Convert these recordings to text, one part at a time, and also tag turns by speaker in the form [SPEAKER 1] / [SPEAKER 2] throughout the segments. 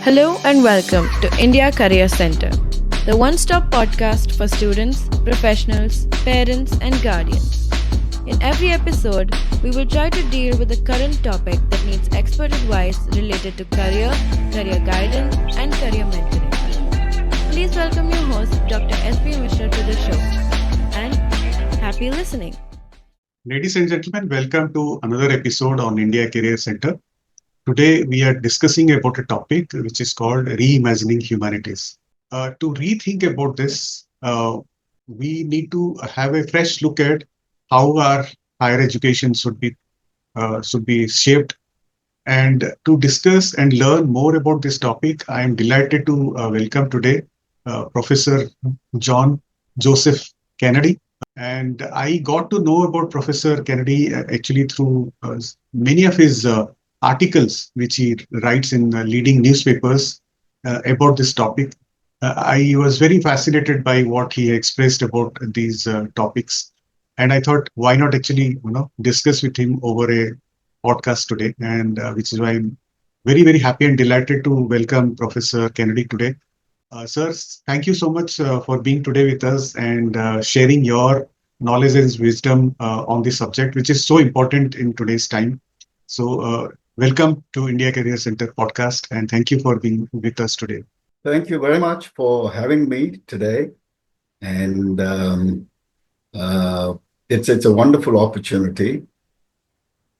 [SPEAKER 1] Hello and welcome to India Career Center, the one-stop podcast for students, professionals, parents and guardians. In every episode, we will try to deal with a current topic that needs expert advice related to career guidance and career mentoring. Please welcome your host, Dr. S.B. Mishra to the show and happy listening.
[SPEAKER 2] Ladies and gentlemen, welcome to another episode on India Career Center. Today, we are discussing about a topic which is called Reimagining Humanities. To rethink about this, we need to have a fresh look at how our higher education should be shaped. And to discuss and learn more about this topic, I am delighted to welcome today Professor John Joseph Kennedy. And I got to know about Professor Kennedy actually through many of his articles which he writes in leading newspapers about this topic. I was very fascinated by what he expressed about these topics, and I thought, why not actually, discuss with him over a podcast today? And which is why I'm very, very happy and delighted to welcome Professor Kennedy today. Sir, thank you so much for being today with us and sharing your knowledge and wisdom on this subject, which is so important in today's time. So, welcome to India Career Center podcast, and thank you for being with us today.
[SPEAKER 3] Thank you very much for having me today. And it's a wonderful opportunity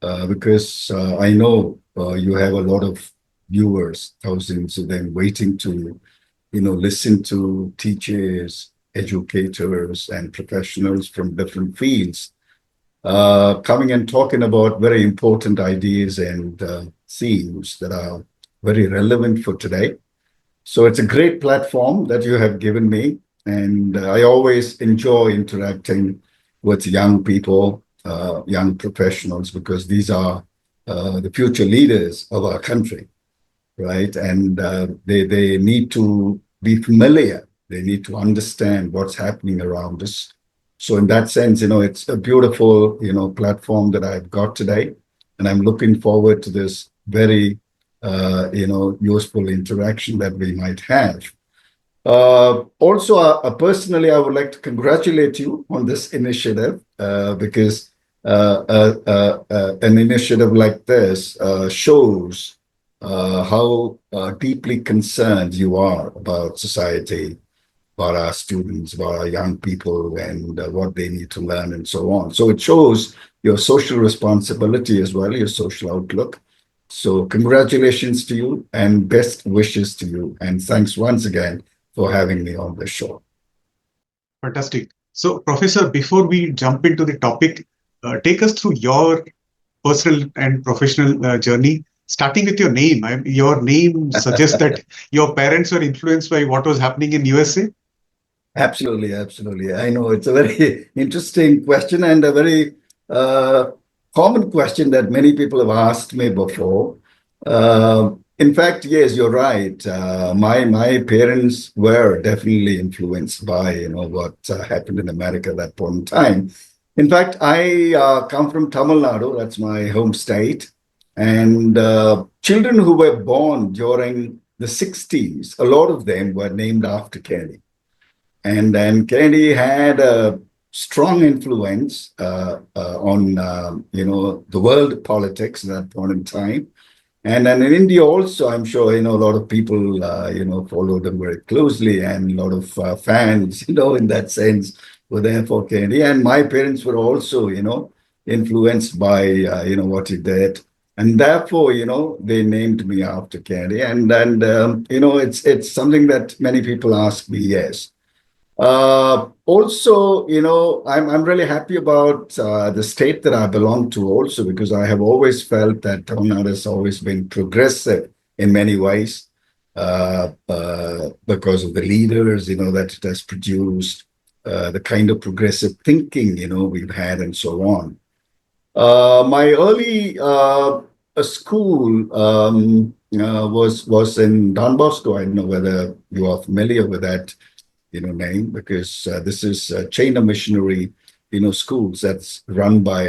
[SPEAKER 3] because I know you have a lot of viewers, thousands of them waiting to listen to teachers, educators, and professionals from different fields coming and talking about very important ideas and themes that are very relevant for today. So it's a great platform that you have given me, and I always enjoy interacting with young people, young professionals, because these are the future leaders of our country. Right. And they need to be familiar. They need to understand what's happening around us. So in that sense, it's a beautiful, platform that I've got today. And I'm looking forward to this very, useful interaction that we might have. Also, personally, I would like to congratulate you on this initiative because an initiative like this shows how deeply concerned you are about society, about our students, about our young people, and what they need to learn and so on. So it shows your social responsibility as well, your social outlook. So congratulations to you and best wishes to you. And thanks once again for having me on the show.
[SPEAKER 2] Fantastic. So, Professor, before we jump into the topic, take us through your personal and professional journey. Starting with your name, your name suggests that your parents were influenced by what was happening in USA.
[SPEAKER 3] Absolutely, absolutely. I know it's a very interesting question and a very common question that many people have asked me before. In fact, yes, you're right. My parents were definitely influenced by what happened in America at that point in time. In fact, I come from Tamil Nadu. That's my home state. And children who were born during the 60s, a lot of them were named after Kennedy. And then Kennedy had a strong influence on, the world politics at that point in time. And then in India also, I'm sure, a lot of people, followed them very closely, and a lot of fans, in that sense, were there for Kennedy. And my parents were also, influenced by, what he did. And therefore, they named me after Kennedy. And it's something that many people ask me, yes. Also, I'm really happy about the state that I belong to also, because I have always felt that Tamil Nadu has always been progressive in many ways because of the leaders, that it has produced, the kind of progressive thinking, we've had and so on. My early school was in Don Bosco. I don't know whether you are familiar with that name, because this is a chain of missionary schools that's run by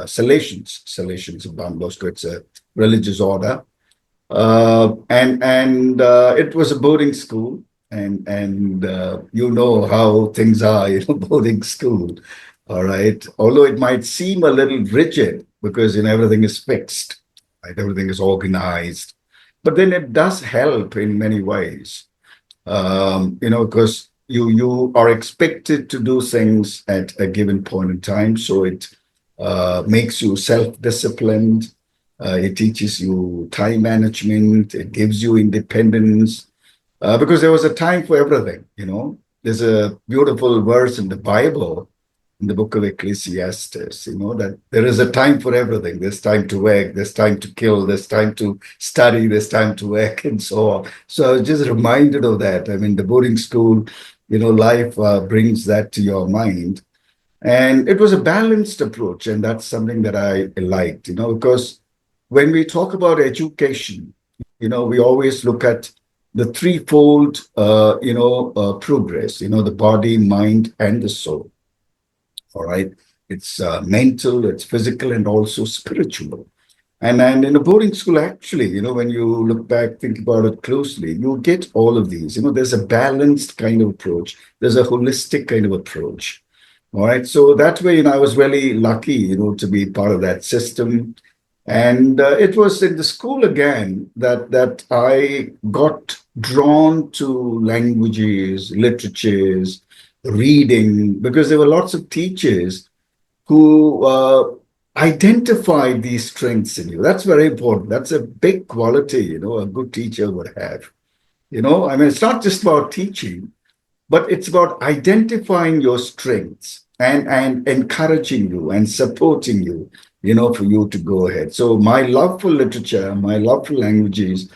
[SPEAKER 3] Salesians of Don Bosco. It's a religious order. And it was a boarding school, and you know how things are, boarding school. All right. Although it might seem a little rigid because everything is fixed, right? Everything is organized, but then it does help in many ways. Because you are expected to do things at a given point in time, so it makes you self-disciplined. It teaches you time management. It gives you independence. Because there was a time for everything. There's a beautiful verse in the Bible, in the book of Ecclesiastes, that there is a time for everything. There's time to work, there's time to kill, there's time to study, there's time to work, and so on. So I was just reminded of that. I mean, the boarding school, life brings that to your mind. And it was a balanced approach, and that's something that I liked, because when we talk about education, we always look at the threefold, progress, the body, mind, and the soul. All right. It's mental, it's physical, and also spiritual. And in a boarding school, actually, when you look back, think about it closely, you get all of these. There's a balanced kind of approach, there's a holistic kind of approach. All right. So that way, I was really lucky, to be part of that system. And it was in the school again that I got drawn to languages, literatures, reading, because there were lots of teachers who identified these strengths in you. That's very important. That's a big quality, a good teacher would have. I mean, it's not just about teaching, but it's about identifying your strengths and encouraging you and supporting you, for you to go ahead. So my love for literature, my love for languages,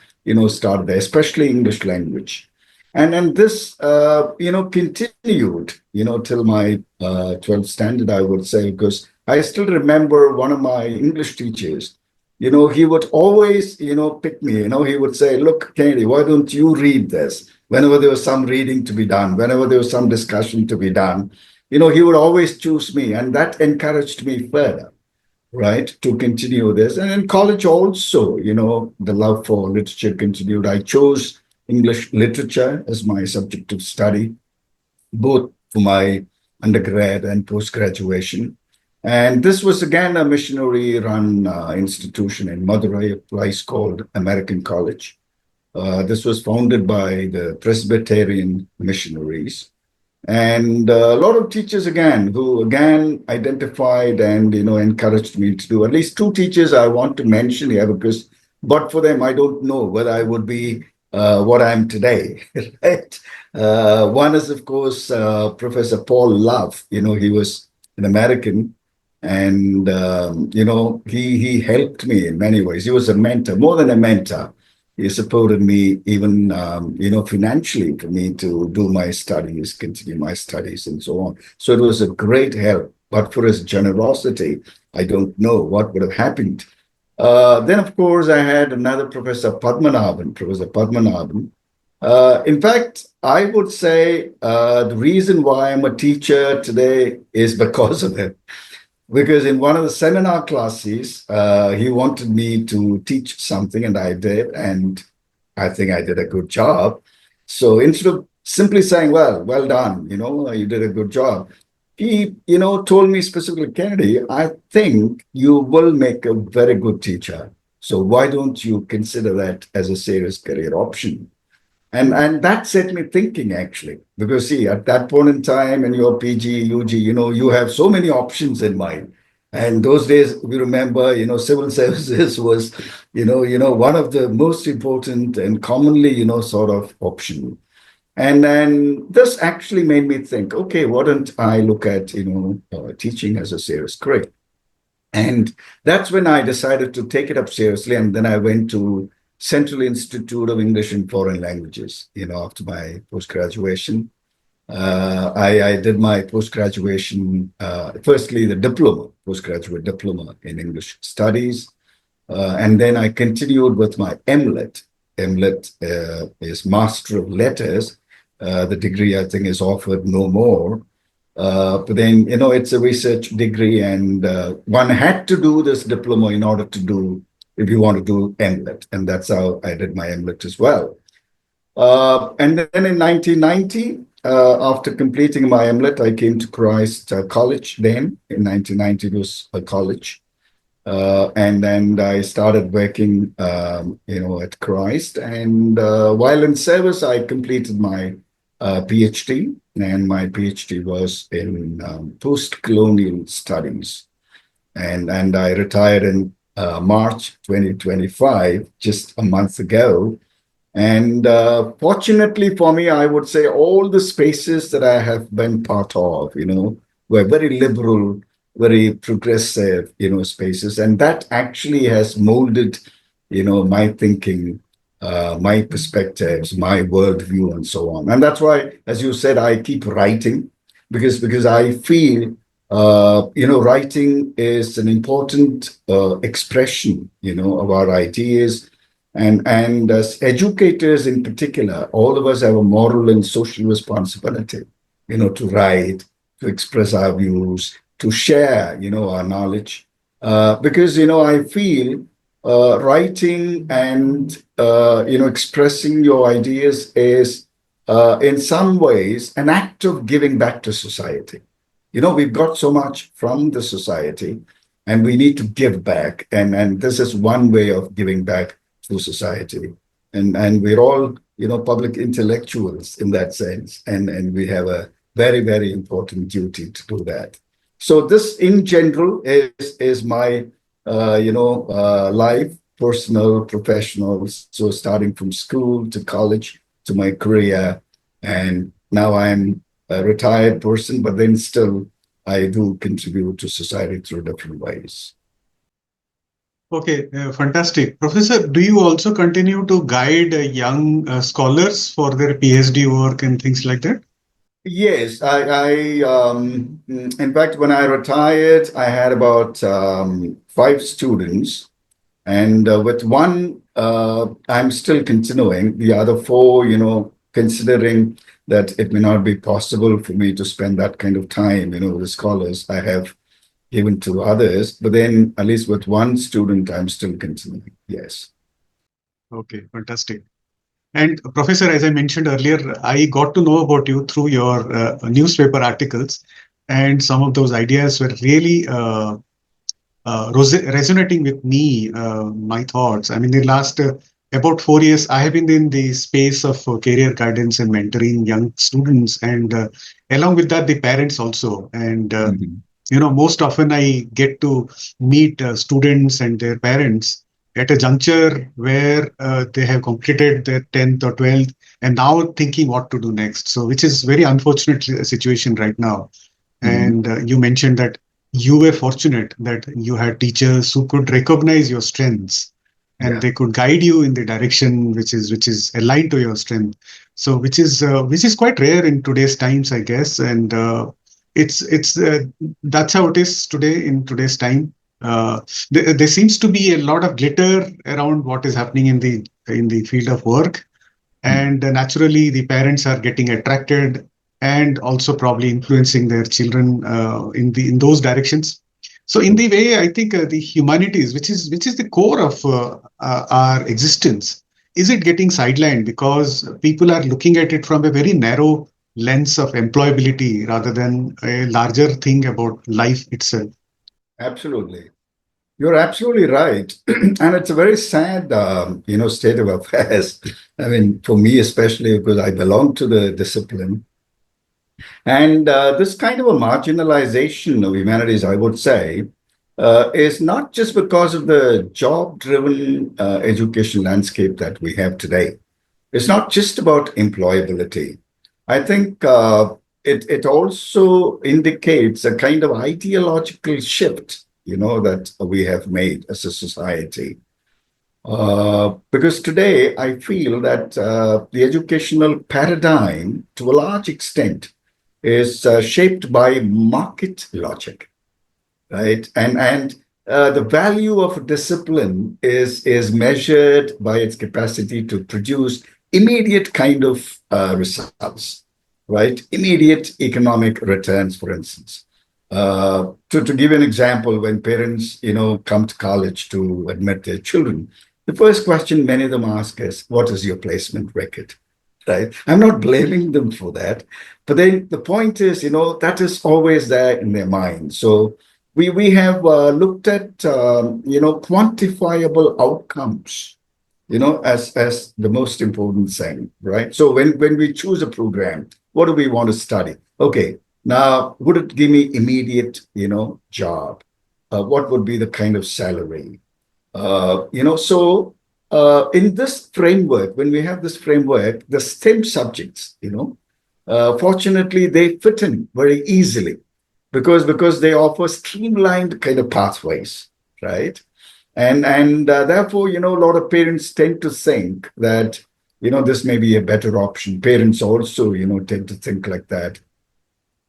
[SPEAKER 3] started there, especially English language. And then this, continued, till my 12th standard, I would say, because I still remember one of my English teachers, he would always, pick me, he would say, look, Kennedy, why don't you read this? Whenever there was some reading to be done, whenever there was some discussion to be done, he would always choose me. And that encouraged me further, right, to continue this. And in college also, the love for literature continued. I chose English literature as my subject of study, both for my undergrad and post-graduation. And this was again a missionary-run institution in Madurai, a place called American College. This was founded by the Presbyterian missionaries. And a lot of teachers again, who again identified and, encouraged me to do. At least two teachers I want to mention here, because but for them, I don't know whether I would be what I am today, right? One is, of course, Professor Paul Love. He was an American, and, he helped me in many ways. He was a mentor, more than a mentor. He supported me even, financially for me to do my studies, continue my studies, and so on. So it was a great help. But for his generosity, I don't know what would have happened. Then, of course, I had another Professor Padmanabhan. In fact, I would say the reason why I'm a teacher today is because of him. Because in one of the seminar classes, he wanted me to teach something, and I did, and I think I did a good job. So instead of simply saying, well done, you did a good job, he, told me specifically, Kennedy, I think you will make a very good teacher. So why don't you consider that as a serious career option? And that set me thinking, actually, because see, at that point in time in your PG, UG, you have so many options in mind. And those days, we remember, civil services was, one of the most important and commonly, sort of option. And then this actually made me think, okay, why don't I look at, teaching as a serious career? And that's when I decided to take it up seriously. And then I went to Central Institute of English and Foreign Languages, after my post-graduation. I did my post-graduation, firstly, the postgraduate diploma in English studies. And then I continued with my MLit. MLit is Master of Letters. The degree, I think, is offered no more. But then, it's a research degree, and one had to do this diploma in order to do if you want to do MLit. And that's how I did my MLit as well. And then in 1990, after completing my MLit, I came to Christ College then. In 1990, it was a college. And then I started working, at Christ. And while in service, I completed my PhD. And my PhD was in post-colonial studies. And I retired in March 2025, just a month ago. And fortunately for me, I would say all the spaces that I have been part of, were very liberal, very progressive, spaces. And that actually has molded, my thinking, my perspectives, my worldview, and so on. And that's why, as you said, I keep writing because I feel, writing is an important expression, of our ideas. And as educators in particular, all of us have a moral and social responsibility, to write, to express our views, to share, our knowledge. Because, I feel writing and, expressing your ideas is, in some ways, an act of giving back to society. We've got so much from the society and we need to give back. And this is one way of giving back to society. And we're all, public intellectuals in that sense. And we have a very, very important duty to do that. So this in general is my, life, personal, professional. So starting from school to college to my career. And now I'm a retired person, but then still I do contribute to society through different ways.
[SPEAKER 2] Okay, fantastic. Professor, do you also continue to guide young scholars for their PhD work and things like that?
[SPEAKER 3] Yes, in fact, when I retired, I had about 5 students, and with one, I'm still continuing. The other 4, considering that it may not be possible for me to spend that kind of time, with the scholars, I have given to others. But then, at least with one student, I'm still continuing. Yes.
[SPEAKER 2] Okay, fantastic. And Professor, as I mentioned earlier, I got to know about you through your newspaper articles, and some of those ideas were really resonating with me, my thoughts. I mean, in the last about 4 years, I have been in the space of career guidance and mentoring young students, and along with that, the parents also. And most often I get to meet students and their parents at a juncture where they have completed their 10th or 12th and now thinking what to do next. So, which is very unfortunate situation right now. And you mentioned that you were fortunate that you had teachers who could recognize your strengths and they could guide you in the direction which is aligned to your strength. So, which is quite rare in today's times, I guess. And it's that's how it is today in today's time. There seems to be a lot of glitter around what is happening in the field of work, and naturally the parents are getting attracted and also probably influencing their children in those directions. So in the way, I think the humanities, which is the core of our existence, is it getting sidelined because people are looking at it from a very narrow lens of employability rather than a larger thing about life itself?
[SPEAKER 3] Absolutely. You're absolutely right. And it's a very sad, state of affairs. I mean, for me, especially because I belong to the discipline. And this kind of a marginalization of humanities, I would say, is not just because of the job-driven education landscape that we have today. It's not just about employability. I think it also indicates a kind of ideological shift, that we have made as a society. Because today I feel that the educational paradigm, to a large extent, is shaped by market logic, right? And the value of discipline is measured by its capacity to produce immediate kind of results, right? Immediate economic returns, for instance. To give an example, when parents, come to college to admit their children, the first question many of them ask is, "What is your placement record?" Right? I'm not blaming them for that, but then the point is, that is always there in their mind. So we have looked at quantifiable outcomes, as the most important thing, right? So when we choose a program, what do we want to study? Okay, now would it give me immediate, job? What would be the kind of salary? In this framework, when we have this framework, the STEM subjects, fortunately, they fit in very easily because they offer streamlined kind of pathways, right? And therefore, a lot of parents tend to think that this may be a better option. Parents also, tend to think like that.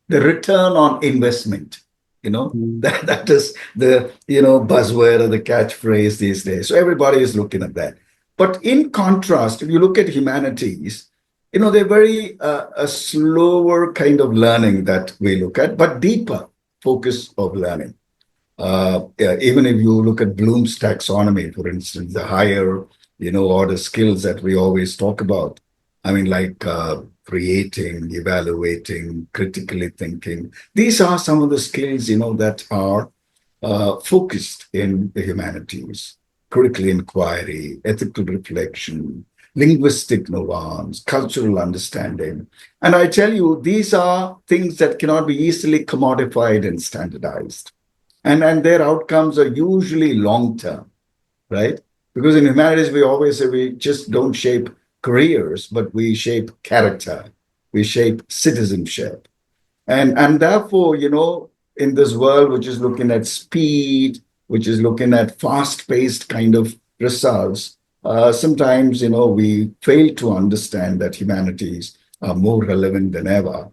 [SPEAKER 3] The return on investment, that is the buzzword or the catchphrase these days. So everybody is looking at that. But in contrast, if you look at humanities, they're very a slower kind of learning that we look at, but deeper focus of learning. Even if you look at Bloom's taxonomy, for instance, the higher, order skills that we always talk about. I mean, like creating, evaluating, critically thinking. These are some of the skills, that are focused in the humanities: critical inquiry, ethical reflection, linguistic nuance, cultural understanding. And I tell you, these are things that cannot be easily commodified and standardized. And their outcomes are usually long term, right? Because in humanities, we always say we just don't shape careers, but we shape character, we shape citizenship. And therefore, in this world which is looking at speed, which is looking at fast-paced kind of results, sometimes, we fail to understand that humanities are more relevant than ever.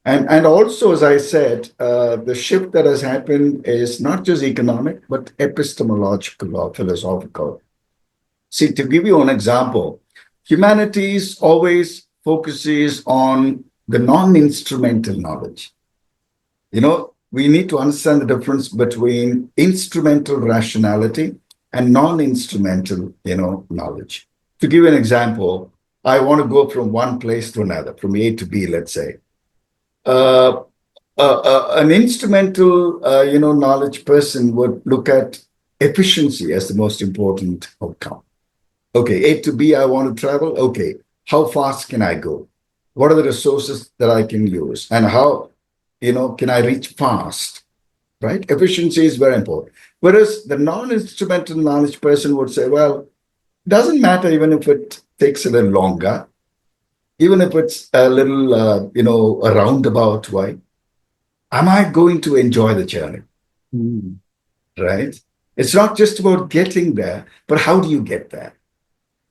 [SPEAKER 3] And also, as I said, the shift that has happened is not just economic, but epistemological or philosophical. See, to give you an example, humanities always focuses on the non-instrumental knowledge. We need to understand the difference between instrumental rationality and non-instrumental, knowledge. To give you an example, I want to go from one place to another, from A to B, let's say. An instrumental, knowledge person would look at efficiency as the most important outcome. Okay, A to B, I want to travel. Okay, how fast can I go? What are the resources that I can use? And how, can I reach fast? Right? Efficiency is very important. Whereas the non-instrumental knowledge person would say, well, it doesn't matter even if it takes a little longer, even if it's a little, a roundabout way. Am I going to enjoy the journey?
[SPEAKER 2] Mm.
[SPEAKER 3] Right? It's not just about getting there, but how do you get there?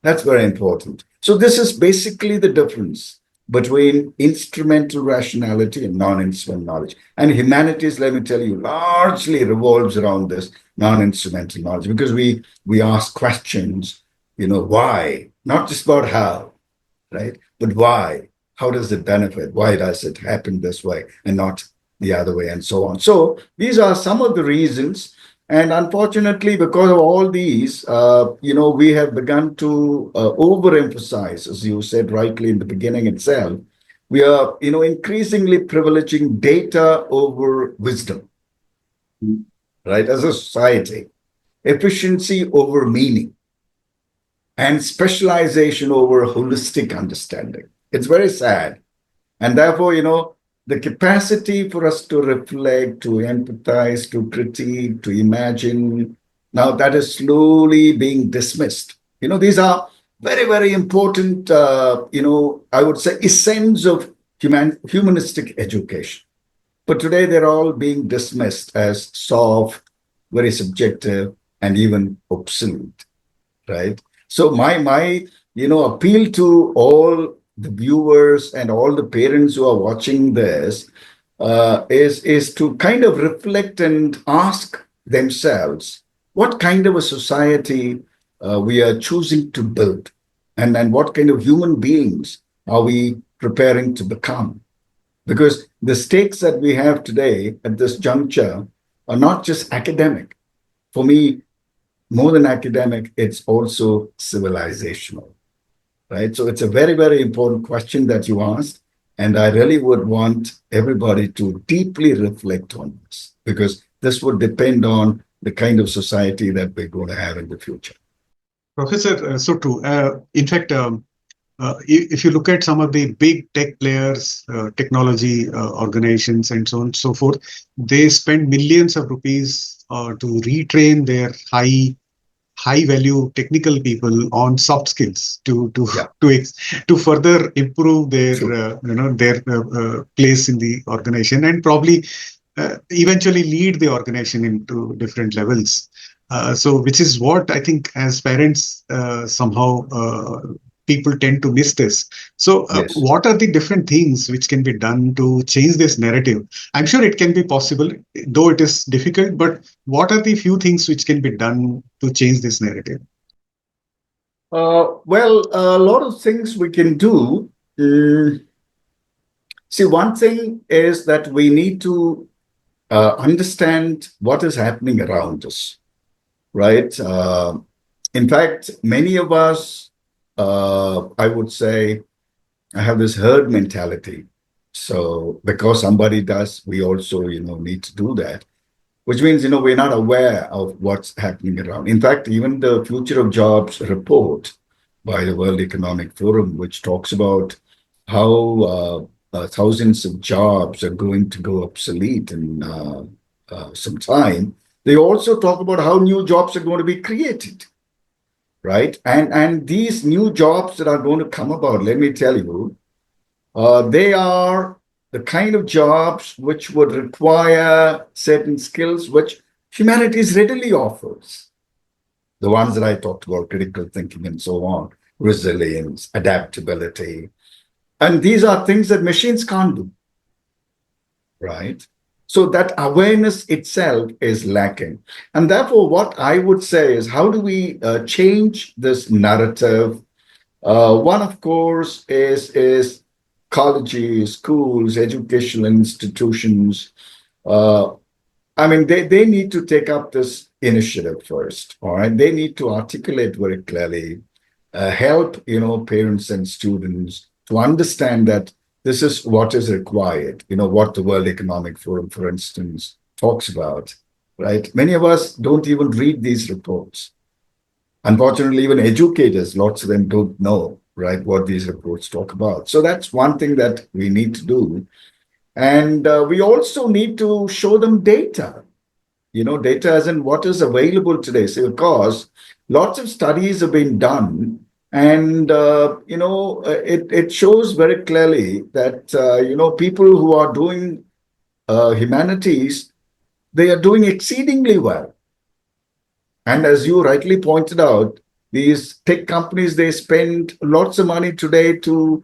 [SPEAKER 3] That's very important. So this is basically the difference between instrumental rationality and non-instrumental knowledge. And humanities, let me tell you, largely revolves around this non-instrumental knowledge because we ask questions, why? Not just about how, right? But why? How does it benefit? Why does it happen this way and not the other way, and so on? So these are some of the reasons. And unfortunately, because of all these, we have begun to overemphasize, as you said rightly in the beginning itself, we are, increasingly privileging data over wisdom, right? As a society, efficiency over meaning, and specialization over holistic understanding. It's very sad. And therefore, the capacity for us to reflect, to empathize, to critique, to imagine, now that is slowly being dismissed. These are very, very important, I would say, essence of humanistic education. But today they're all being dismissed as soft, very subjective, and even obsolete, right? So my appeal to all the viewers and all the parents who are watching this is to kind of reflect and ask themselves what kind of a society we are choosing to build, and what kind of human beings are we preparing to become. because the stakes that we have today at this juncture are not just academic. For me, more than academic, it's also civilizational, right? So it's a very, very important question that you asked. And I really would want everybody to deeply reflect on this, because this would depend on the kind of society that we're going to have in the future.
[SPEAKER 2] Professor, so true. In fact, if you look at some of the big tech players, technology organizations, and so on and so forth, they spend millions of rupees to retrain their high value technical people on soft skills
[SPEAKER 3] Yeah,
[SPEAKER 2] to further improve their
[SPEAKER 3] true.
[SPEAKER 2] place in the organization, and probably eventually lead the organization into different levels. So which is what I think as parents somehow people tend to miss this. So
[SPEAKER 3] Yes.
[SPEAKER 2] what are the different things which can be done to change this narrative? I'm sure it can be possible, though it is difficult, but what are the few things which can be done to change this narrative?
[SPEAKER 3] Well, a lot of things we can do. See, one thing is that we need to understand what is happening around us, right? In fact, many of us, I would say, have this herd mentality. So because somebody does, we also, need to do that, which means, we're not aware of what's happening around. In fact, even the Future of Jobs report by the World Economic Forum, which talks about how thousands of jobs are going to go obsolete in some time, they also talk about how new jobs are going to be created, right? And these new jobs that are going to come about, let me tell you, they are the kind of jobs which would require certain skills which humanities readily offers. The ones that I talked about, critical thinking and so on, resilience, adaptability. And these are things that machines can't do, right? So that awareness itself is lacking. And therefore, what I would say is, how do we change this narrative? One, of course, is colleges, schools, educational institutions. Uh, I mean, they need to take up this initiative first. All right, they need to articulate very clearly, help parents and students to understand that this is what is required. What the World Economic Forum, for instance, talks about. Right, many of us don't even read these reports. Unfortunately, even educators, lots of them don't know, right, what these reports talk about. So that's one thing that we need to do. And we also need to show them data, data as in what is available today. So, because lots of studies have been done, and, it shows very clearly that, people who are doing humanities, they are doing exceedingly well. And as you rightly pointed out, these tech companies, they spend lots of money today to,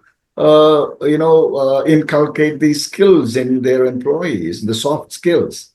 [SPEAKER 3] inculcate these skills in their employees, the soft skills,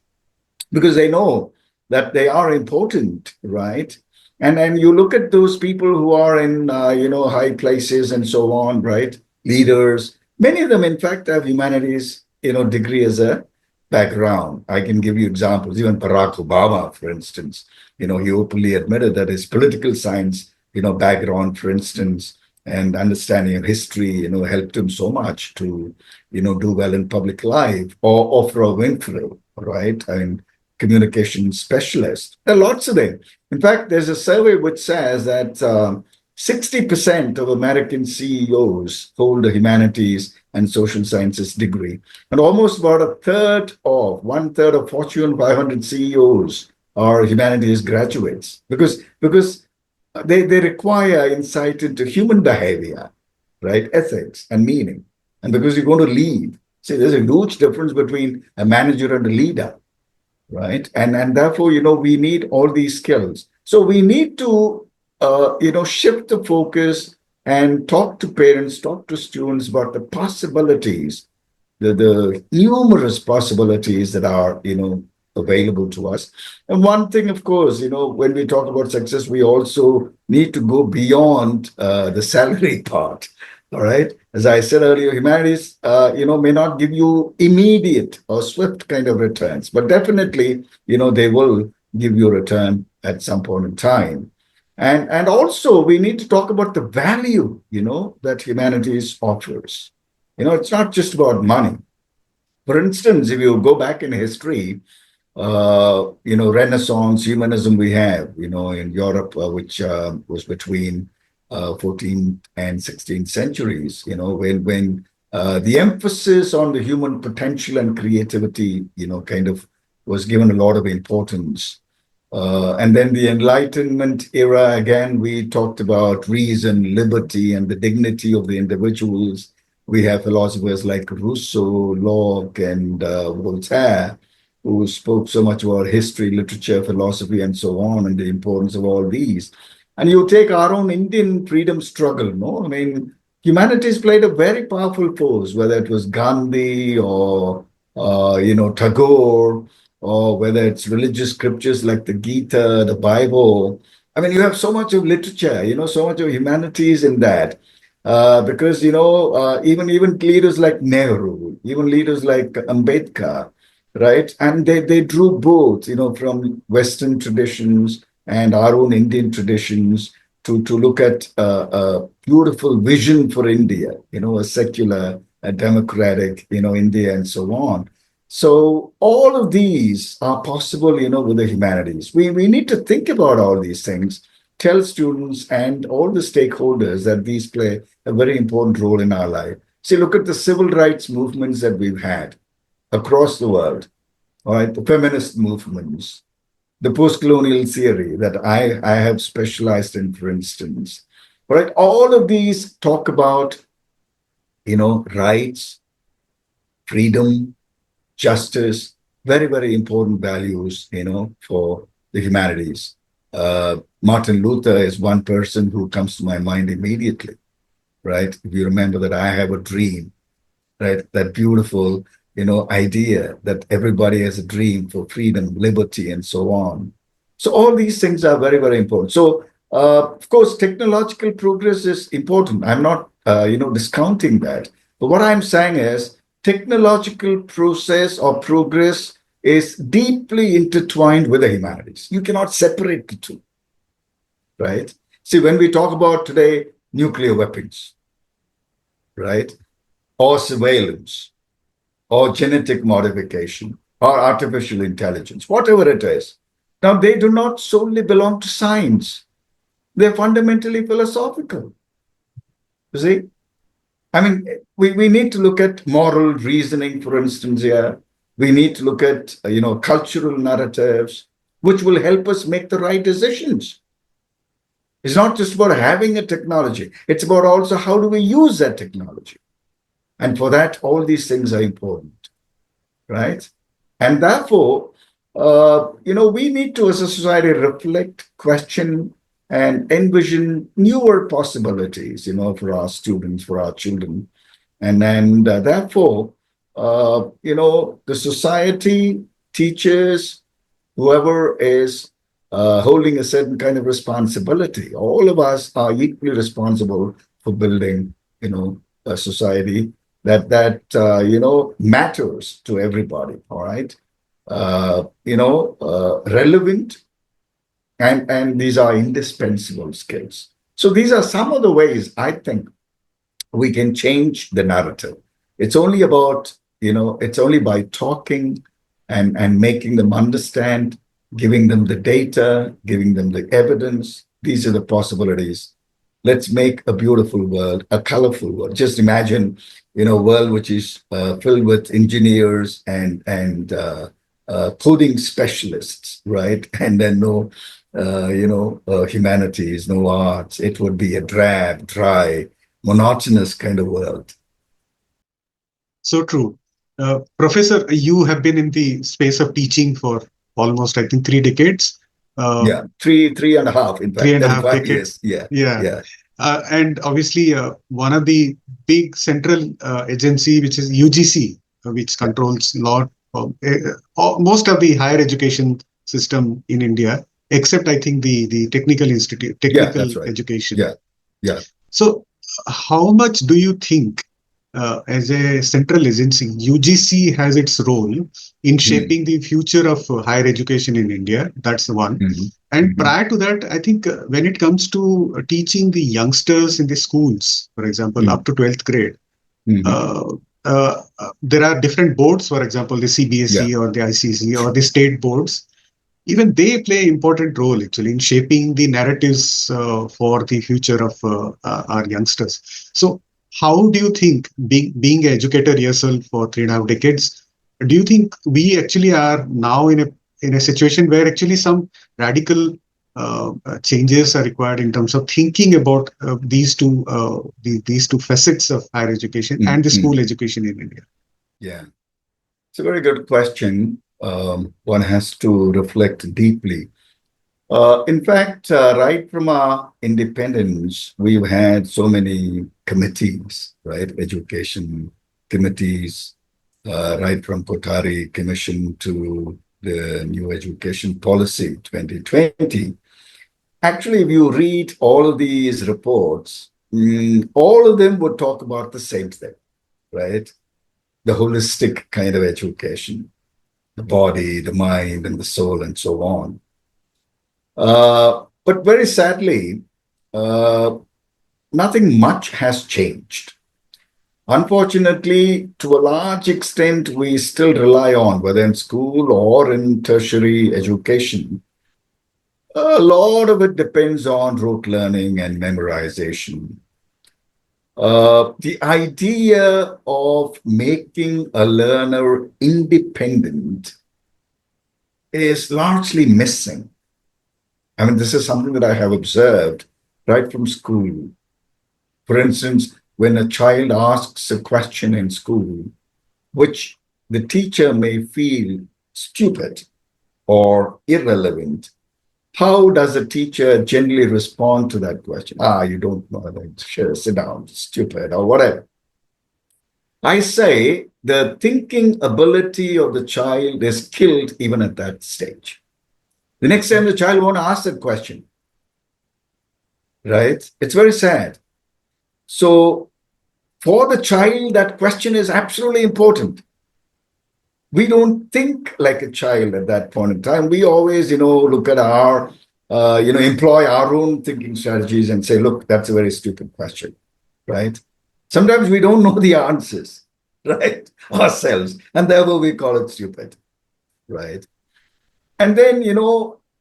[SPEAKER 3] because they know that they are important, right? And then you look at those people who are in, high places and so on, right? Leaders, many of them, in fact, have humanities, degree as a background. I can give you examples. Even Barack Obama, for instance, he openly admitted that his political science, background, for instance, and understanding of history, helped him so much to, do well in public life. Or Oprah Winfrey, right? I mean, communication specialist. There are lots of them. In fact, there's a survey which says that 60% of American CEOs hold a humanities and social sciences degree. And almost about one third of Fortune 500 CEOs are humanities graduates, because they require insight into human behavior, right? Ethics and meaning. And because you're going to lead. See, there's a huge difference between a manager and a leader, right? And therefore, we need all these skills. So we need to, shift the focus and talk to parents, talk to students about the possibilities, the numerous possibilities that are, available to us. And one thing, of course, when we talk about success, we also need to go beyond the salary part, All right. As I said earlier, humanities, may not give you immediate or swift kind of returns, but definitely, they will give you a return at some point in time. And also, we need to talk about the value, that humanities offers. It's not just about money. For instance, if you go back in history, Renaissance humanism we have, in Europe, which was between 14th and 16th centuries, when the emphasis on the human potential and creativity, kind of was given a lot of importance. And then the Enlightenment era, again, we talked about reason, liberty, and the dignity of the individuals. We have philosophers like Rousseau, Locke, and Voltaire, who spoke so much about history, literature, philosophy, and so on, and the importance of all these. And you take our own Indian freedom struggle, no? I mean, humanities played a very powerful force, whether it was Gandhi or, Tagore, or whether it's religious scriptures like the Gita, the Bible. I mean, you have so much of literature, so much of humanities in that. Because, even leaders like Nehru, even leaders like Ambedkar, right? And they drew both, from Western traditions and our own Indian traditions to look at a beautiful vision for India, a secular, a democratic, India, and so on. So all of these are possible, with the humanities. We need to think about all these things, tell students and all the stakeholders that these play a very important role in our life. See, look at the civil rights movements that we've had across the world, all right, the feminist movements, the post-colonial theory that I have specialized in, for instance, all right, all of these talk about, rights, freedom, justice, very, very important values, for the humanities. Martin Luther is one person who comes to my mind immediately, right? If you remember that I have a dream, right? That beautiful, idea that everybody has a dream for freedom, liberty, and so on. So all these things are very, very important. So, of course, technological progress is important. I'm not, discounting that. But what I'm saying is technological process or progress is deeply intertwined with the humanities. You cannot separate the two, right? See, when we talk about today nuclear weapons, right, or surveillance, or genetic modification, or artificial intelligence, whatever it is, now they do not solely belong to science. They're fundamentally philosophical. You see? I mean, we need to look at moral reasoning, for instance, here. We need to look at, cultural narratives, which will help us make the right decisions. It's not just about having a technology. It's about also how do we use that technology. And for that, all these things are important, right? And therefore, we need to, as a society, reflect, question, and envision newer possibilities, for our students, for our children. And therefore, the society, teachers, whoever is holding a certain kind of responsibility, all of us are equally responsible for building, a society that matters to everybody. All right, relevant, and these are indispensable skills. So these are some of the ways I think we can change the narrative. It's only about, it's only by talking and making them understand, giving them the data, giving them the evidence. These are the possibilities. Let's make a beautiful world, a colorful world. Just imagine, a world which is filled with engineers and coding specialists, right? And then no, humanities, no arts. It would be a drab, dry, monotonous kind of world.
[SPEAKER 2] So true. Professor, you have been in the space of teaching for almost, I think, 3 decades.
[SPEAKER 3] Yeah, three and a half, in fact,
[SPEAKER 2] 3.5 decades.
[SPEAKER 3] Years.
[SPEAKER 2] Yeah. And obviously, one of the big central agency, which is UGC, which controls lot of, most of the higher education system in India, except I think the technical institute, technical
[SPEAKER 3] that's right.
[SPEAKER 2] education.
[SPEAKER 3] Yeah.
[SPEAKER 2] So how much do you think, as a central agency, UGC has its role in
[SPEAKER 3] Mm,
[SPEAKER 2] shaping the future of higher education in India? That's one.
[SPEAKER 3] mhm,
[SPEAKER 2] And
[SPEAKER 3] mhm,
[SPEAKER 2] prior to that, I think when it comes to teaching the youngsters in the schools, for example,
[SPEAKER 3] mm,
[SPEAKER 2] up to 12th grade,
[SPEAKER 3] mhm.
[SPEAKER 2] uh, there are different boards, for example, the
[SPEAKER 3] Yeah,
[SPEAKER 2] CBSE or the ICSE or the state boards. Even they play important role actually in shaping the narratives for the future of our youngsters. So how do you think, being an educator yourself for 3.5 decades, do you think we actually are now in a situation where actually some radical changes are required in terms of thinking about these two facets of higher education
[SPEAKER 3] mm,
[SPEAKER 2] and the
[SPEAKER 3] mm.
[SPEAKER 2] school education in India?
[SPEAKER 3] Yeah. It's a very good question. One has to reflect deeply. In fact, right from our independence, we've had so many committees, right? Education committees, right from Kotari Commission to the New Education Policy 2020. Actually, if you read all of these reports, all of them would talk about the same thing, right? The holistic kind of education, the body, the mind, and the soul, and so on. But very sadly, uh, nothing much has changed. Unfortunately, to a large extent, we still rely on, whether in school or in tertiary education, a lot of it depends on rote learning and memorization. The idea of making a learner independent is largely missing. I mean, this is something that I have observed right from school. For instance, when a child asks a question in school, which the teacher may feel stupid or irrelevant, how does a teacher generally respond to that question? Ah, you don't know, sure, sit down, stupid, or whatever. I say the thinking ability of the child is killed even at that stage. The next time the child won't ask that question, right? It's very sad. So for the child, that question is absolutely important. We don't think like a child at that point in time. We always, look at our, employ our own thinking strategies and say, look, that's a very stupid question, right? Sometimes we don't know the answers, right? Ourselves. And therefore we call it stupid, right? And then,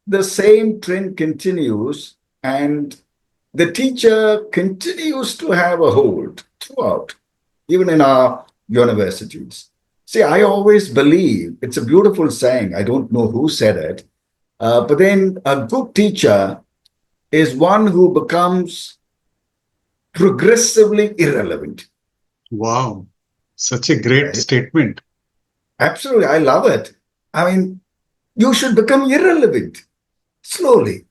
[SPEAKER 3] the same trend continues and the teacher continues to have a hold throughout, even in our universities. See, I always believe it's a beautiful saying. I don't know who said it, but then a good teacher is one who becomes progressively irrelevant.
[SPEAKER 2] Wow, such a great
[SPEAKER 3] Right?
[SPEAKER 2] statement.
[SPEAKER 3] Absolutely. I love it. I mean, you should become irrelevant slowly.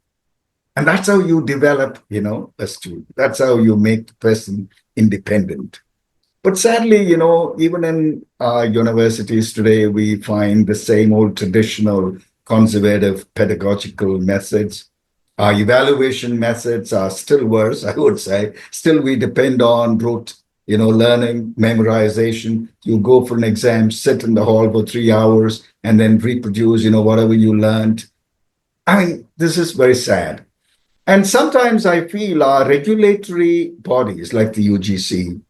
[SPEAKER 3] And that's how you develop, a student. That's how you make the person independent. But sadly, even in our universities today, we find the same old traditional conservative pedagogical methods. Our evaluation methods are still worse, I would say. Still, we depend on rote, learning, memorization. You go for an exam, sit in the hall for 3 hours, and then reproduce, whatever you learned. I mean, this is very sad. And sometimes I feel our regulatory bodies like the UGC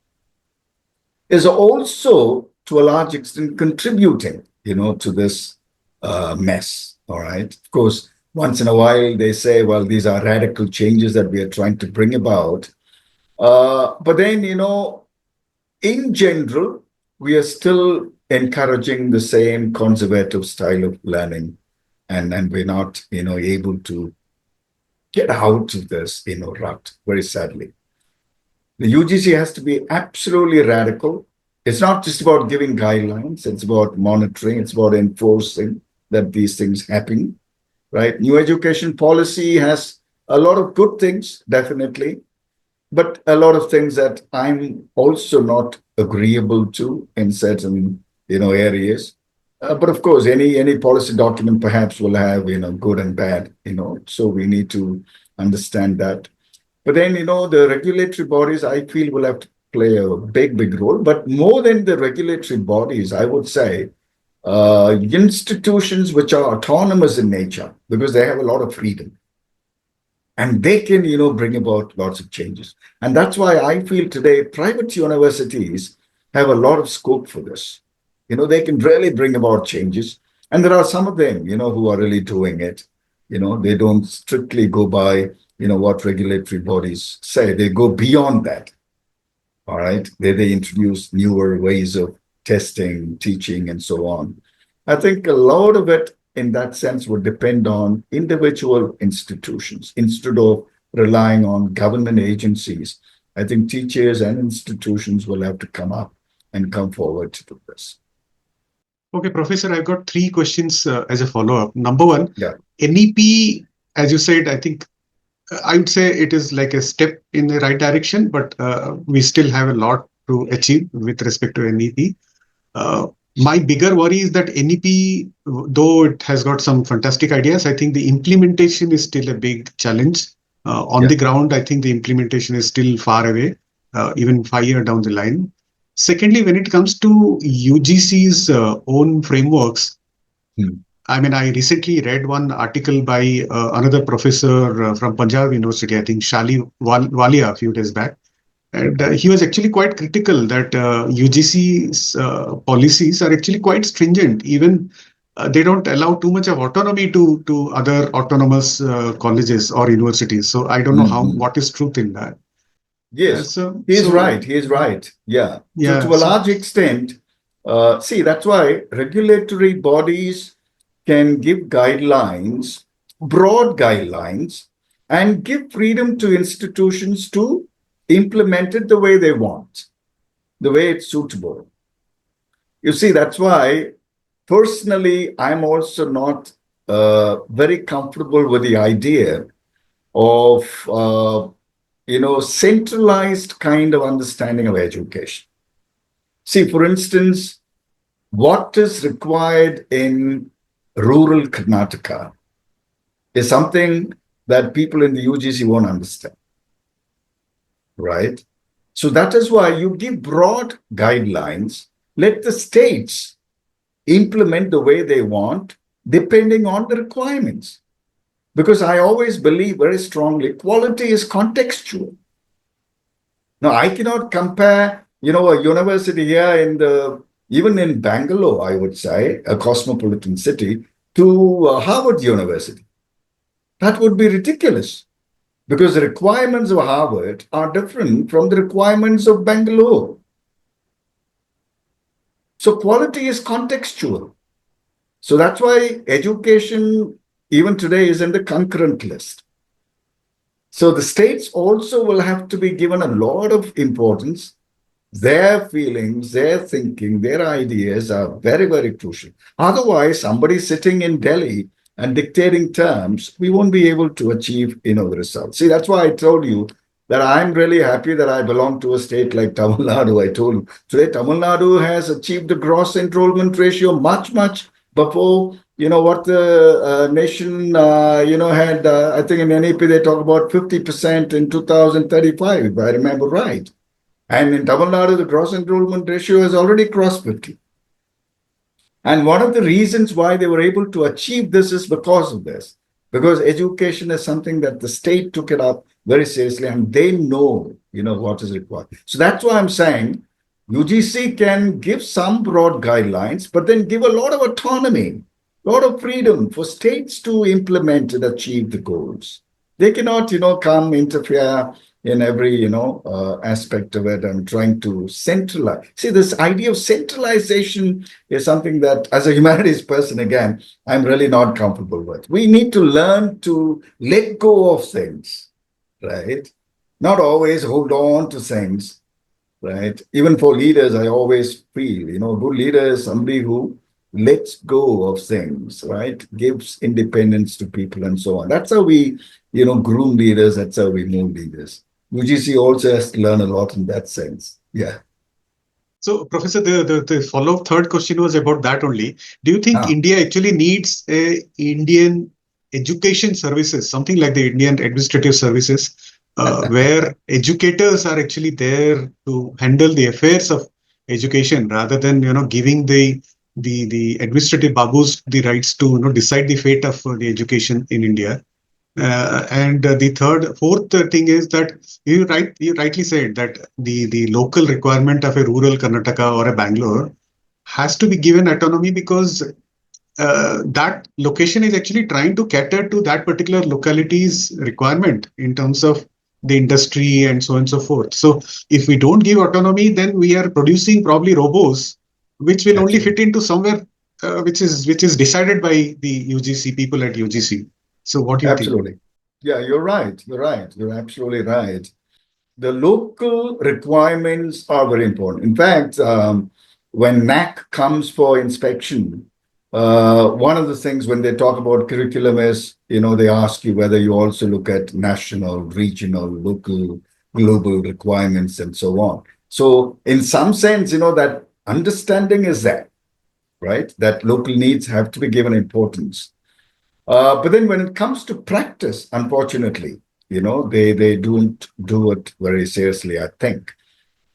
[SPEAKER 3] is also to a large extent contributing, to this mess. All right. Of course, once in a while they say, well, these are radical changes that we are trying to bring about. But then, in general, we are still encouraging the same conservative style of learning. And we're not, able to get out of this, rut, very sadly. The UGC has to be absolutely radical. It's not just about giving guidelines, it's about monitoring, it's about enforcing that these things happen, right? New education policy has a lot of good things, definitely, but a lot of things that I'm also not agreeable to in certain, areas. But of course, any policy document perhaps will have, good and bad, so we need to understand that. But then, the regulatory bodies, I feel, will have to play a big, big role. But more than the regulatory bodies, I would say institutions which are autonomous in nature because they have a lot of freedom and they can, bring about lots of changes. And that's why I feel today private universities have a lot of scope for this. They can really bring about changes. And there are some of them, who are really doing it. They don't strictly go by, what regulatory bodies say. They go beyond that. All right. They introduce newer ways of testing, teaching, and so on. I think a lot of it in that sense would depend on individual institutions instead of relying on government agencies. I think teachers and institutions will have to come up and come forward to do this.
[SPEAKER 2] Okay, Professor, I've got three questions as a follow-up. Number one,
[SPEAKER 3] Yeah.
[SPEAKER 2] NEP, as you said, I think I would say it is like a step in the right direction, but we still have a lot to achieve with respect to NEP. My bigger worry is that NEP, though it has got some fantastic ideas, I think the implementation is still a big challenge. On the ground, I think the implementation is still far away, even 5 years down the line. Secondly, when it comes to UGC's own frameworks, I mean, I recently read one article by another professor from Punjab University, I think Shali Walia, a few days back. And he was actually quite critical that UGC's policies are actually quite stringent. Even they don't allow too much of autonomy to other autonomous colleges or universities. So I don't know what is truth in that.
[SPEAKER 3] Yes, he's right. He's right. Yeah. To a large extent, see, that's why regulatory bodies can give guidelines, broad guidelines, and give freedom to institutions to implement it the way they want, the way it's suitable. You see, that's why personally, I'm also not very comfortable with the idea of centralized kind of understanding of education. See, for instance, what is required in rural Karnataka is something that people in the UGC won't understand, right? So that is why you give broad guidelines, let the states implement the way they want, depending on the requirements. Because I always believe very strongly, quality is contextual. Now, I cannot compare, a university here even in Bangalore, I would say, a cosmopolitan city, to Harvard University. That would be ridiculous because the requirements of Harvard are different from the requirements of Bangalore. So quality is contextual. So that's why education even today is in the concurrent list. So the states also will have to be given a lot of importance. Their feelings, their thinking, their ideas are very, very crucial. Otherwise, somebody sitting in Delhi and dictating terms, we won't be able to achieve, the results. See, that's why I told you that I'm really happy that I belong to a state like Tamil Nadu. I told you today, Tamil Nadu has achieved the gross enrollment ratio much, much before what the nation, had, I think in NEP, they talk about 50% in 2035, if I remember right. And in Tamil Nadu, the gross enrollment ratio has already crossed 50. And one of the reasons why they were able to achieve this is because of this. Because education is something that the state took it up very seriously and they know, what is required. So that's why I'm saying UGC can give some broad guidelines, but then give a lot of autonomy, a lot of freedom for states to implement and achieve the goals. They cannot, come interfere in every, aspect of it and trying to centralize. See, this idea of centralization is something that, as a humanities person, again, I'm really not comfortable with. We need to learn to let go of things, right? Not always hold on to things, right? Even for leaders, I always feel, good leader is somebody who lets go of things, right? Gives independence to people and so on. That's how we, groom leaders. That's how we move leaders. UGC also has to learn a lot in that sense. Yeah.
[SPEAKER 2] So, Professor, the follow-up third question was about that only. Do you think India actually needs a Indian education services, something like the Indian administrative services, where educators are actually there to handle the affairs of education rather than giving the administrative babus the rights to decide the fate of the education in India. And the fourth thing is that you rightly said that the local requirement of a rural Karnataka or a Bangalore has to be given autonomy because that location is actually trying to cater to that particular locality's requirement in terms of the industry and so on and so forth. So if we don't give autonomy, then we are producing probably robots which will only fit
[SPEAKER 3] Absolutely.
[SPEAKER 2] into somewhere which is decided by the UGC people at UGC. So what do you think?
[SPEAKER 3] Absolutely. Yeah, you're right. You're right. You're absolutely right. The local requirements are very important. In fact, when NAC comes for inspection, one of the things when they talk about curriculum is, they ask you whether you also look at national, regional, local, global requirements and so on. So in some sense, that understanding is there, right? That local needs have to be given importance. But then when it comes to practice, unfortunately, they don't do it very seriously, I think.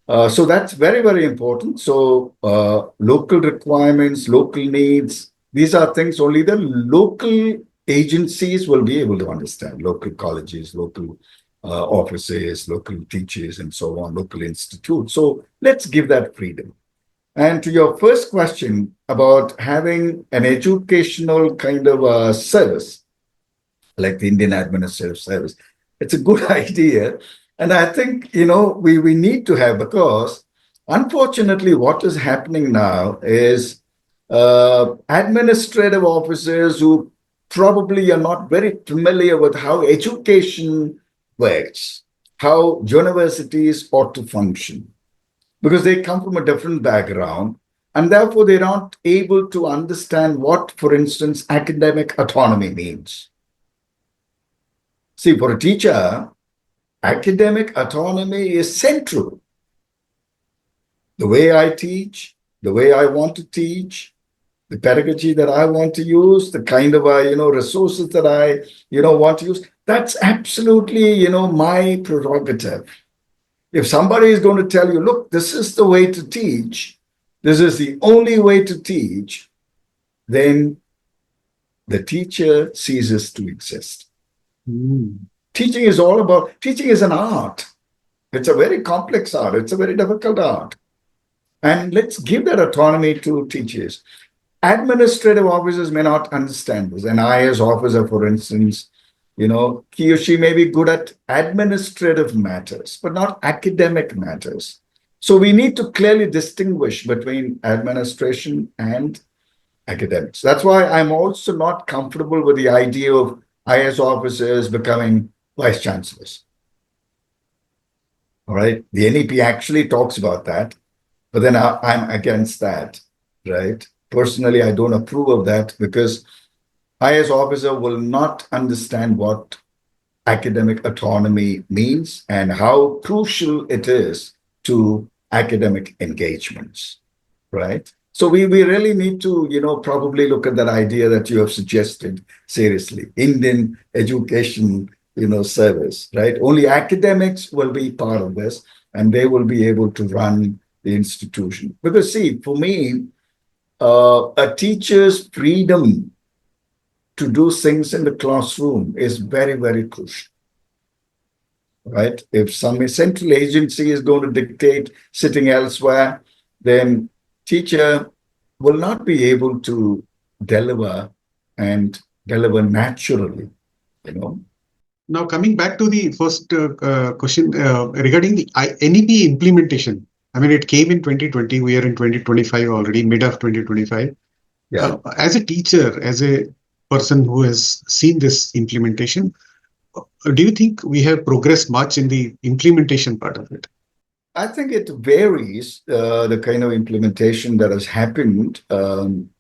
[SPEAKER 3] So that's very, very important. So local requirements, local needs, these are things only the local agencies will be able to understand. Local colleges, local offices, local teachers, and so on, local institutes. So let's give that freedom. And to your first question about having an educational kind of service, like the Indian Administrative Service, it's a good idea. And I think, we need to have, because unfortunately, what is happening now is administrative officers who probably are not very familiar with how education works, how universities ought to function, because they come from a different background, and therefore they're not able to understand what, for instance, academic autonomy means. See, for a teacher, academic autonomy is central. The way I teach, the way I want to teach, the pedagogy that I want to use, the kind of resources that I want to use, that's absolutely my prerogative. If somebody is going to tell you, look, this is the way to teach, this is the only way to teach, then the teacher ceases to exist. Teaching is an art. It's a very complex art. It's a very difficult art. And let's give that autonomy to teachers. Administrative officers may not understand this. An IAS officer, for instance, he or she may be good at administrative matters, but not academic matters. So we need to clearly distinguish between administration and academics. That's why I'm also not comfortable with the idea of IAS officers becoming vice chancellors. All right. The NEP actually talks about that, but then I'm against that, right? Personally, I don't approve of that, because IAS officer will not understand what academic autonomy means and how crucial it is to academic engagements, right? So we really need to, probably look at that idea that you have suggested seriously. Indian education, service, right? Only academics will be part of this, and they will be able to run the institution. Because see, for me, a teacher's freedom to do things in the classroom is very, very crucial, right? If some central agency is going to dictate sitting elsewhere, then teacher will not be able to deliver and deliver naturally,
[SPEAKER 2] Now, coming back to the first question regarding the NEP implementation. I mean, it came in 2020. We are in 2025 already, mid of 2025.
[SPEAKER 3] Yeah.
[SPEAKER 2] As a teacher, as a person who has seen this implementation, do you think we have progressed much in the implementation part of it?
[SPEAKER 3] I think it varies, the kind of implementation that has happened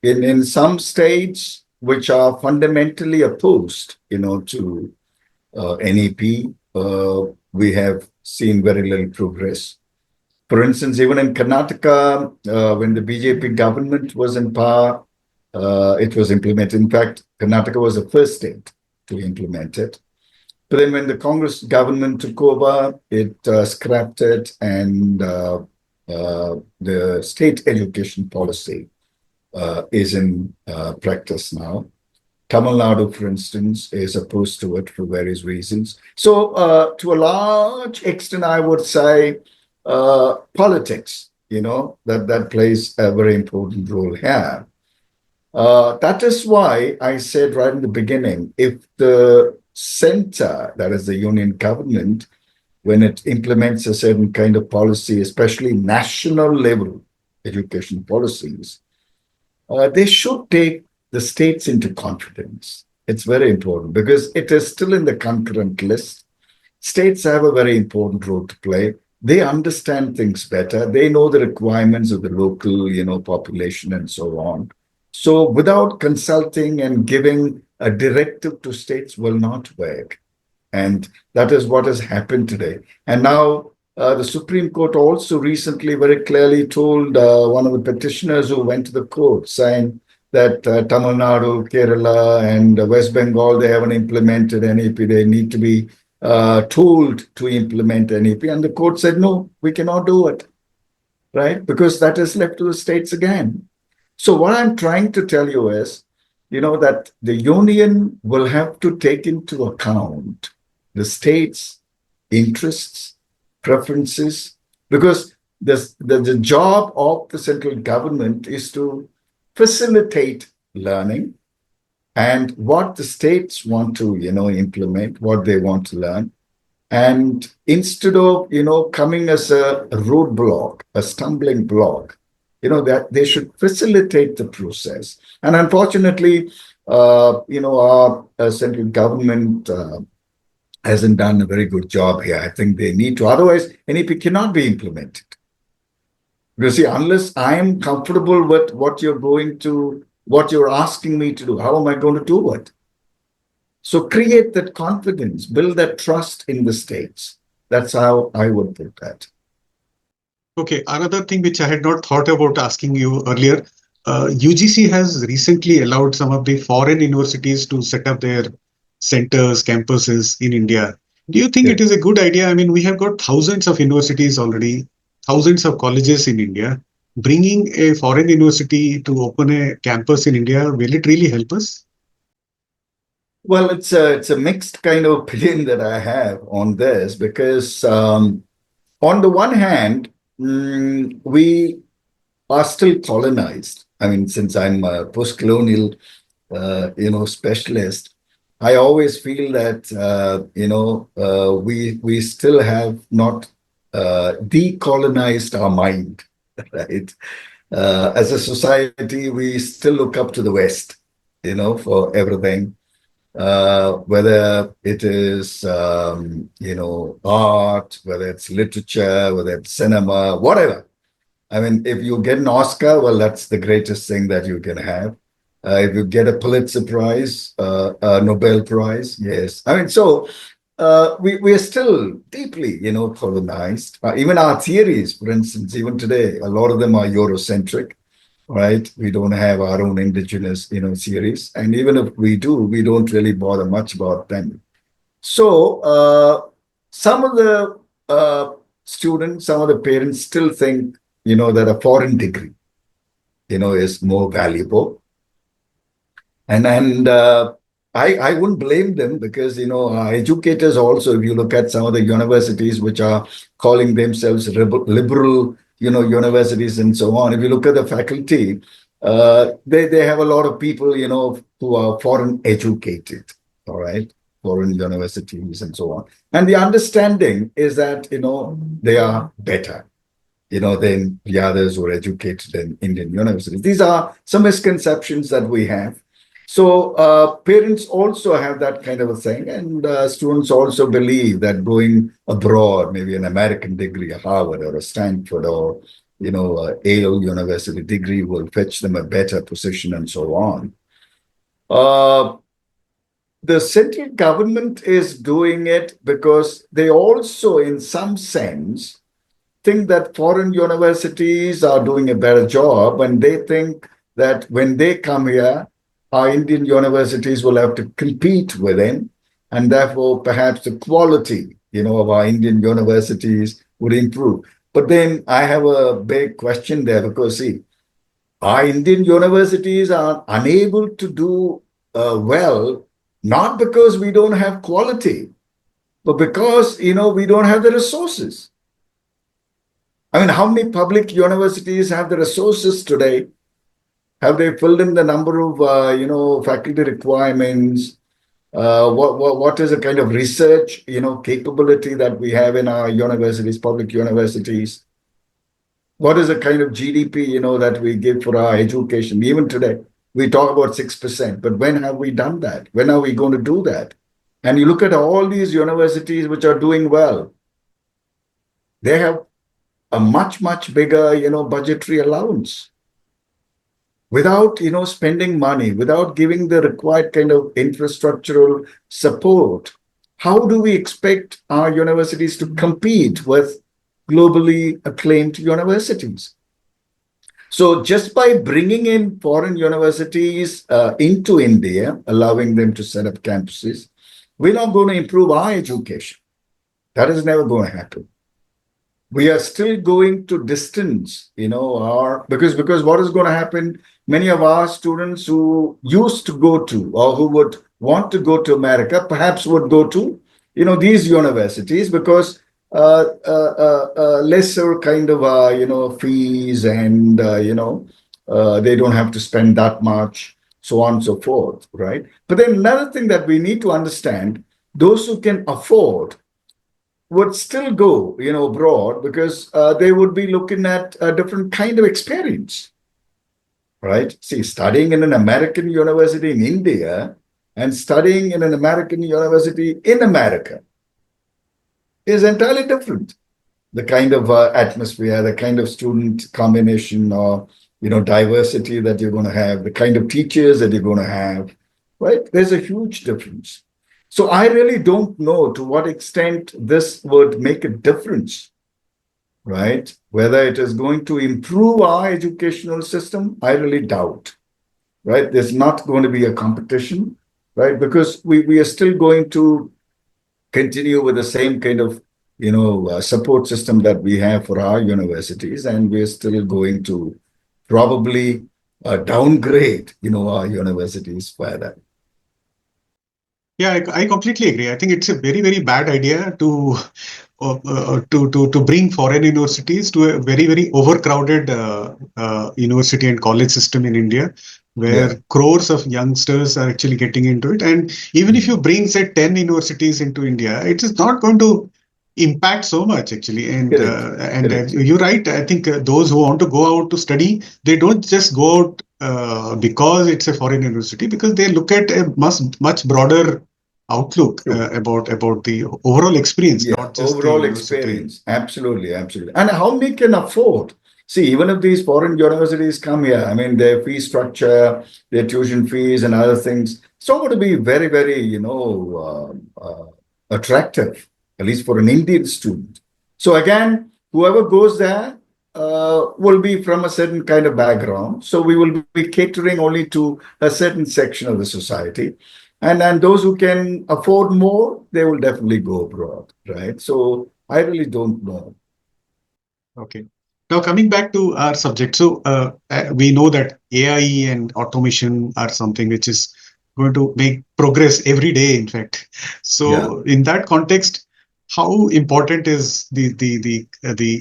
[SPEAKER 3] in some states which are fundamentally opposed, to NEP. We have seen very little progress. For instance, even in Karnataka, when the BJP government was in power, it was implemented. In fact, Karnataka was the first state to implement it. But then when the Congress government took over, it scrapped it, and the state education policy is in practice now. Tamil Nadu, for instance, is opposed to it for various reasons. So, to a large extent, I would say politics, that plays a very important role here. That is why I said right in the beginning, if the center, that is the union government, when it implements a certain kind of policy, especially national level education policies, they should take the states into confidence. It's very important because it is still in the concurrent list. States have a very important role to play. They understand things better. They know the requirements of the local, population and so on. So without consulting and giving a directive to states will not work. And that is what has happened today. And now the Supreme Court also recently very clearly told one of the petitioners who went to the court saying that Tamil Nadu, Kerala, and West Bengal, they haven't implemented NEP. They need to be told to implement NEP. And the court said, no, we cannot do it, right? Because that is left to the states again. So what I'm trying to tell you is, that the union will have to take into account the states' interests, preferences, because the job of the central government is to facilitate learning and what the states want to, implement, what they want to learn. And instead of, coming as a roadblock, a stumbling block, that they should facilitate the process. And unfortunately, our central government hasn't done a very good job here. I think they need to. Otherwise, NEP cannot be implemented. Because see, unless I am comfortable with what you're asking me to do, how am I going to do it? So create that confidence, build that trust in the states. That's how I would put that.
[SPEAKER 2] Okay, another thing which I had not thought about asking you earlier, UGC has recently allowed some of the foreign universities to set up their centers, campuses in India. Do you think it is a good idea? I mean, we have got thousands of universities already, thousands of colleges in India. Bringing a foreign university to open a campus in India, will it really help us?
[SPEAKER 3] Well, it's a mixed kind of opinion that I have on this because on the one hand, we are still colonized. I mean, since I'm a post-colonial, specialist, I always feel that, we still have not decolonized our mind, right? As a society, we still look up to the West, for everything. Whether it is, art, whether it's literature, whether it's cinema, whatever. I mean, if you get an Oscar, well, that's the greatest thing that you can have. If you get a Pulitzer Prize, a Nobel Prize, yes. I mean, so we are still deeply, colonized. Even our theories, for instance, even today, a lot of them are Eurocentric. Right, we don't have our own indigenous, theories, and even if we do, we don't really bother much about them. So some of the students, some of the parents still think, that a foreign degree, is more valuable, and I wouldn't blame them because educators also, if you look at some of the universities which are calling themselves liberal universities and so on. If you look at the faculty, they have a lot of people, who are foreign educated, all right, foreign universities and so on. And the understanding is that, they are better, than the others who are educated in Indian universities. These are some misconceptions that we have. So parents also have that kind of a thing, and students also believe that going abroad, maybe an American degree, a Harvard or a Stanford or a Yale University degree will fetch them a better position and so on. The central government is doing it because they also, in some sense, think that foreign universities are doing a better job, and they think that when they come here, our Indian universities will have to compete with them. and therefore perhaps the quality, of our Indian universities would improve. But then I have a big question there, because see, our Indian universities are unable to do well, not because we don't have quality, but because we don't have the resources. I mean, how many public universities have the resources today? Have they filled in the number of faculty requirements? What is the kind of research capability that we have in our universities, public universities? What is the kind of GDP that we give for our education? Even today, we talk about 6%, but when have we done that? When are we going to do that? And you look at all these universities which are doing well, they have a much bigger budgetary allowance, without spending money, without giving the required kind of infrastructural support. How do we expect our universities to compete with globally acclaimed universities? So just by bringing in foreign universities into India, allowing them to set up campuses, we're not going to improve our education. That is never going to happen. We are still going to distance, our, because what is going to happen? Many of our students who used to go to, or who would want to go to America, perhaps would go to, these universities, because lesser kind of fees, and they don't have to spend that much, so on and so forth, right? But then another thing that we need to understand: those who can afford would still go, abroad, because they would be looking at a different kind of experience, right? See, studying in an American university in India and studying in an American university in America is entirely different. The kind of atmosphere, the kind of student combination, or diversity that you're going to have, the kind of teachers that you're going to have, right? There's a huge difference. So I really don't know to what extent this would make a difference, right? Whether it is going to improve our educational system, I really doubt, right? There's not going to be a competition, right? Because we are still going to continue with the same kind of support system that we have for our universities, and we're still going to probably downgrade our universities further.
[SPEAKER 2] Yeah, I completely agree. I think it's a very bad idea to bring foreign universities to a very overcrowded university and college system in India, where crores of youngsters are actually getting into it. And even if you bring, say, 10 universities into India, it is not going to impact so much actually. And you're right. I think those who want to go out to study, they don't just go out because it's a foreign university, because they look at a much broader outlook about the overall experience, not just
[SPEAKER 3] overall
[SPEAKER 2] the
[SPEAKER 3] experience. Absolutely. And how many can afford? See, even if these foreign universities come here, I mean, their fee structure, their tuition fees, and other things, it's not going to be very attractive, at least for an Indian student. So again, whoever goes there will be from a certain kind of background. So we will be catering only to a certain section of the society. And then those who can afford more, they will definitely go abroad, right? So I really don't know.
[SPEAKER 2] Okay. Now coming back to our subject, so we know that AI and automation are something which is going to make progress every day, in fact. So in that context, how important is the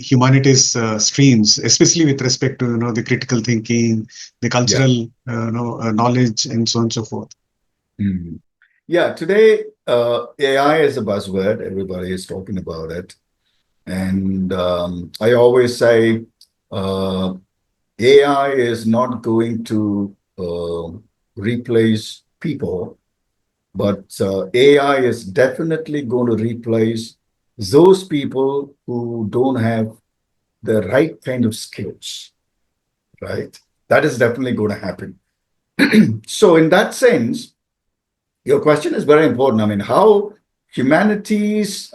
[SPEAKER 2] humanities streams, especially with respect to the critical thinking, the cultural knowledge, and so on and so forth?
[SPEAKER 3] Mm-hmm. Yeah, today AI is a buzzword. Everybody is talking about it. And I always say AI is not going to replace people, but AI is definitely going to replace those people who don't have the right kind of skills, right? That is definitely going to happen. So in that sense, your question is very important. I mean, how humanities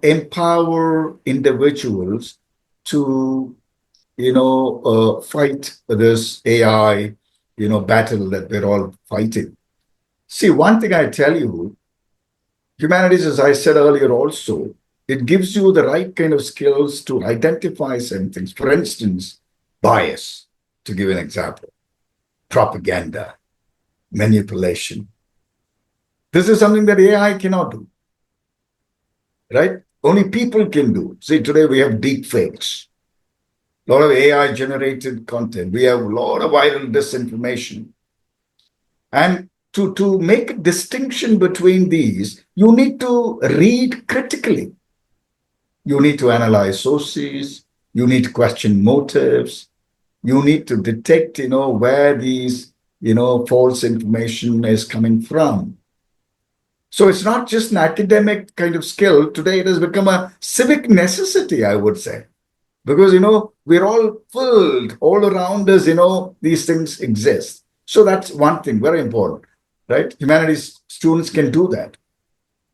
[SPEAKER 3] empower individuals to, fight this AI, battle that we're all fighting. See, one thing I tell you, Humanities, as I said earlier also, it gives you the right kind of skills to identify certain things. For instance, bias, to give an example, propaganda, manipulation. This is something that AI cannot do, right? Only people can do. See, today we have deep fakes, a lot of AI generated content. We have a lot of viral disinformation. And to make a distinction between these, you need to read critically. You need to analyze sources. You need to question motives. You need to detect, where these, false information is coming from. So it's not just an academic kind of skill. Today it has become a civic necessity, I would say. Because, we're all filled all around us, these things exist. So that's one thing, very important, right? Humanities students can do that,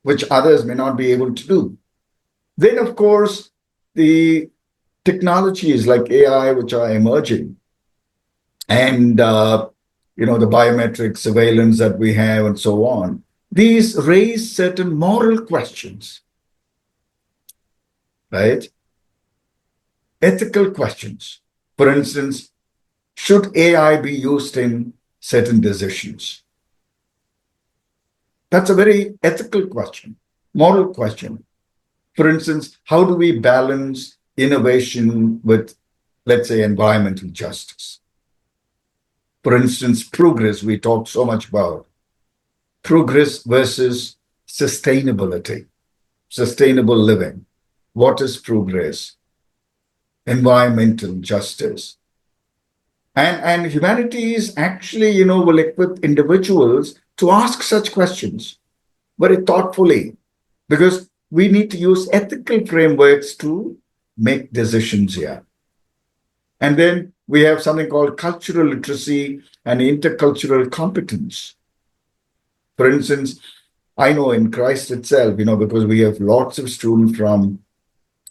[SPEAKER 3] which others may not be able to do. Then, of course, the technologies like AI, which are emerging, and, the biometric surveillance that we have and so on, these raise certain moral questions, right? Ethical questions. For instance, should AI be used in certain decisions? That's a very ethical question, moral question. For instance, how do we balance innovation with, let's say, environmental justice? For instance, progress, we talk so much about. Progress versus sustainability, sustainable living. What is progress? Environmental justice. And humanities actually, will equip individuals to ask such questions very thoughtfully, because we need to use ethical frameworks to make decisions here. And then we have something called cultural literacy and intercultural competence. For instance, I know in Christ itself, because we have lots of students from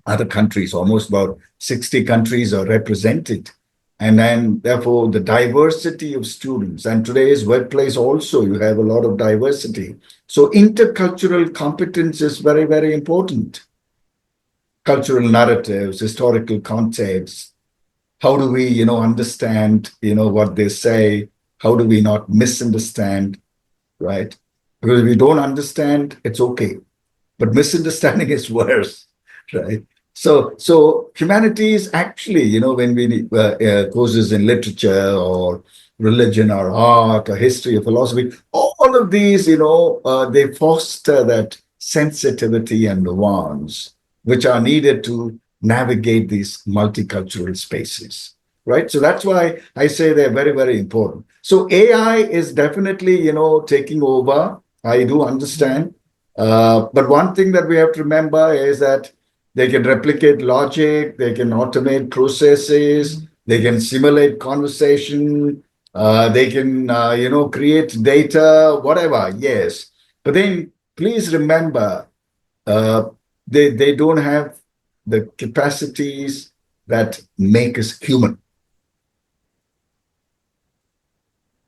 [SPEAKER 3] other countries, almost about 60 countries are represented. And then, therefore, the diversity of students. And today's workplace also, you have a lot of diversity. So intercultural competence is very, very important. Cultural narratives, historical context. How do we, understand, what they say? How do we not misunderstand, right? Because if we don't understand, it's okay. But misunderstanding is worse, right? So humanities actually, when we courses in literature or religion or art or history or philosophy, all of these, they foster that sensitivity and nuance which are needed to navigate these multicultural spaces, right? So that's why I say they're very, very important. So AI is definitely, taking over. I do understand. But one thing that we have to remember is that they can replicate logic, they can automate processes, they can simulate conversation, they can, create data, whatever, yes. But then please remember, they don't have the capacities that make us human.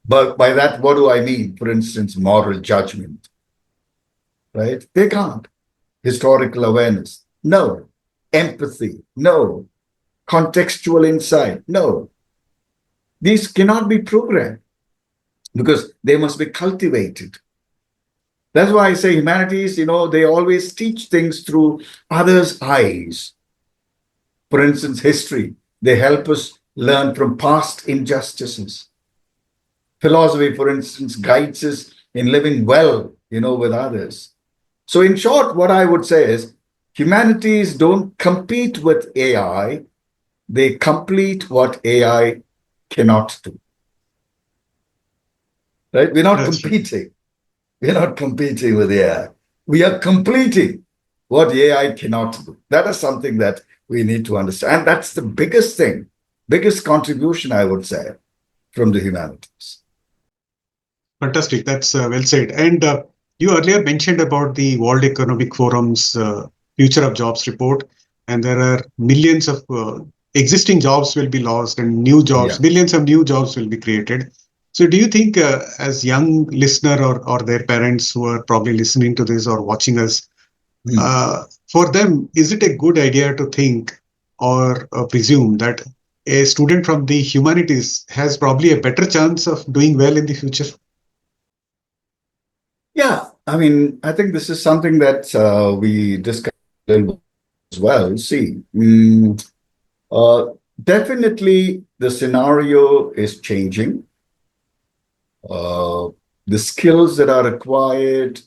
[SPEAKER 3] But by that, what do I mean? For instance, moral judgment, right? They can't. Historical awareness. No. Empathy. No. Contextual insight. No. These cannot be programmed because they must be cultivated. That's why I say humanities, they always teach things through others' eyes. For instance, history. They help us learn from past injustices. Philosophy, for instance, guides us in living well, with others. So in short, what I would say is humanities don't compete with AI. They complete what AI cannot do. Right? We're not competing. We're not competing with AI. We are completing what AI cannot do. That is something that we need to understand. And that's the biggest thing, biggest contribution, I would say, from the humanities.
[SPEAKER 2] Fantastic. That's well said. And you earlier mentioned about the World Economic Forum's Future of Jobs report, and there are millions of existing jobs will be lost and new jobs, billions of new jobs will be created. So, do you think, as young listener or their parents who are probably listening to this or watching us,
[SPEAKER 3] Hmm.
[SPEAKER 2] for them, is it a good idea to think or presume that a student from the humanities has probably a better chance of doing well in the future?
[SPEAKER 3] Yeah, I mean, I think this is something that we discussed a little bit as well. See, uh, definitely the scenario is changing. Uh, the skills that are required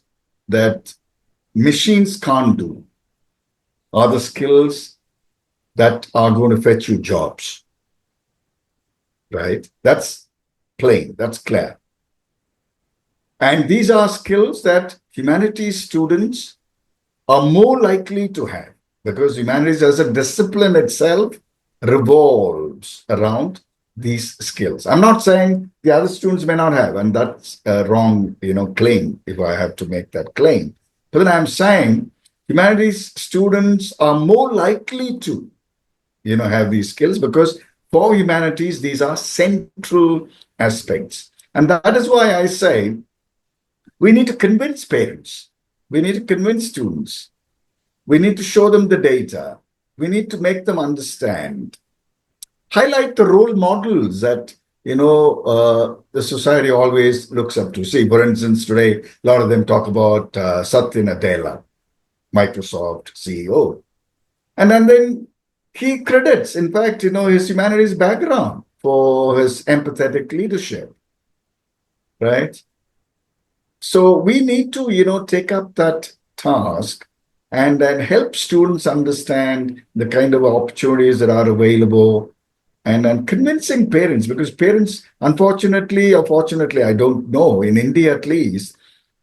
[SPEAKER 3] that machines can't do are the skills that are going to fetch you jobs, right? That's plain, that's clear. And these are skills that humanities students are more likely to have because humanities as a discipline itself revolves around these skills. I'm not saying the other students may not have, and that's a wrong, claim if I have to make that claim. But then I'm saying humanities students are more likely to, have these skills because for humanities, these are central aspects. And that is why I say we need to convince parents, we need to convince students, we need to show them the data. We need to make them understand. Highlight the role models that the society always looks up to. See, for instance, today a lot of them talk about Satya Nadella, Microsoft CEO, and then he credits, in fact, his humanities background for his empathetic leadership, right? So we need to, take up that task and then help students understand the kind of opportunities that are available and then convincing parents because parents, unfortunately or fortunately, I don't know, in India at least,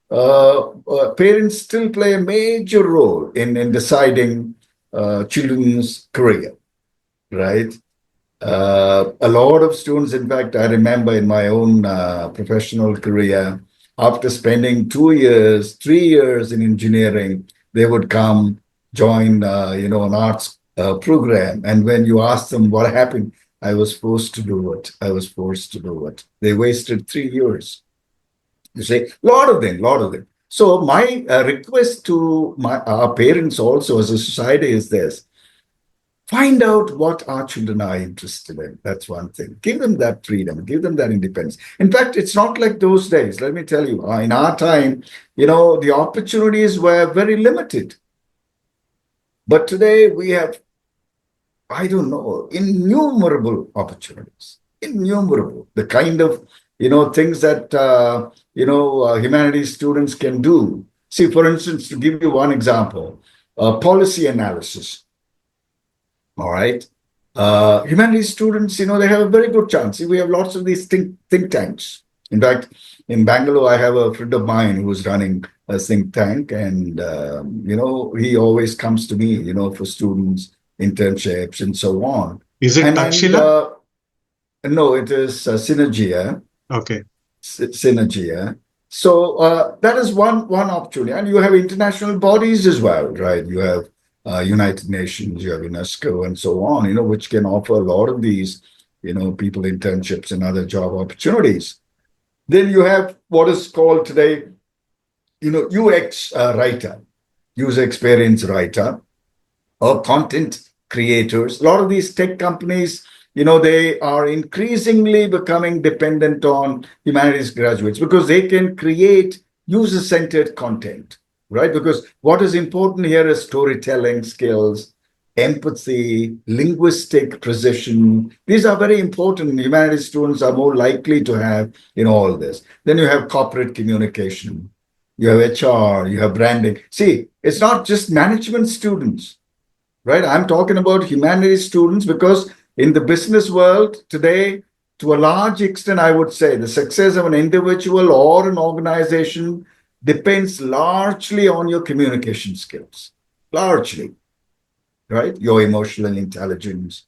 [SPEAKER 3] parents still play a major role in deciding children's career, right? A lot of students, in fact, I remember in my own professional career, after spending 2 years, 3 years in engineering, they would come join, an arts program. And when you ask them what happened, I was forced to do it. I was forced to do it. They wasted 3 years. You say, lot of them. So my request to our parents also as a society is this: find out what our children are interested in. That's one thing. Give them that freedom, give them that independence. In fact, it's not like those days. Let me tell you, in our time, the opportunities were very limited. But today we have, I don't know, innumerable opportunities, innumerable. The kind of, things that, humanities students can do. See, for instance, to give you one example, policy analysis. All right. Humanities students, they have a very good chance. See, we have lots of these think tanks. In fact, in Bangalore, I have a friend of mine who is running a think tank, and he always comes to me, for students, internships, and so on.
[SPEAKER 2] Is it
[SPEAKER 3] And
[SPEAKER 2] Takshila?
[SPEAKER 3] no, it is Synergia.
[SPEAKER 2] Okay.
[SPEAKER 3] Synergia. So that is one opportunity, and you have international bodies as well, right? You have United Nations, you have UNESCO, and so on. Which can offer a lot of these, people internships and other job opportunities. Then you have what is called today, UX writer, user experience writer, or content creators. A lot of these tech companies, they are increasingly becoming dependent on humanities graduates because they can create user-centered content, right? Because what is important here is storytelling skills, empathy, linguistic precision. These are very important. Humanities students are more likely to have, all this. Then you have corporate communication, you have HR, you have branding. See, it's not just management students, right? I'm talking about humanities students because in the business world today, to a large extent, I would say the success of an individual or an organization depends largely on your communication skills, largely, right? Your emotional intelligence.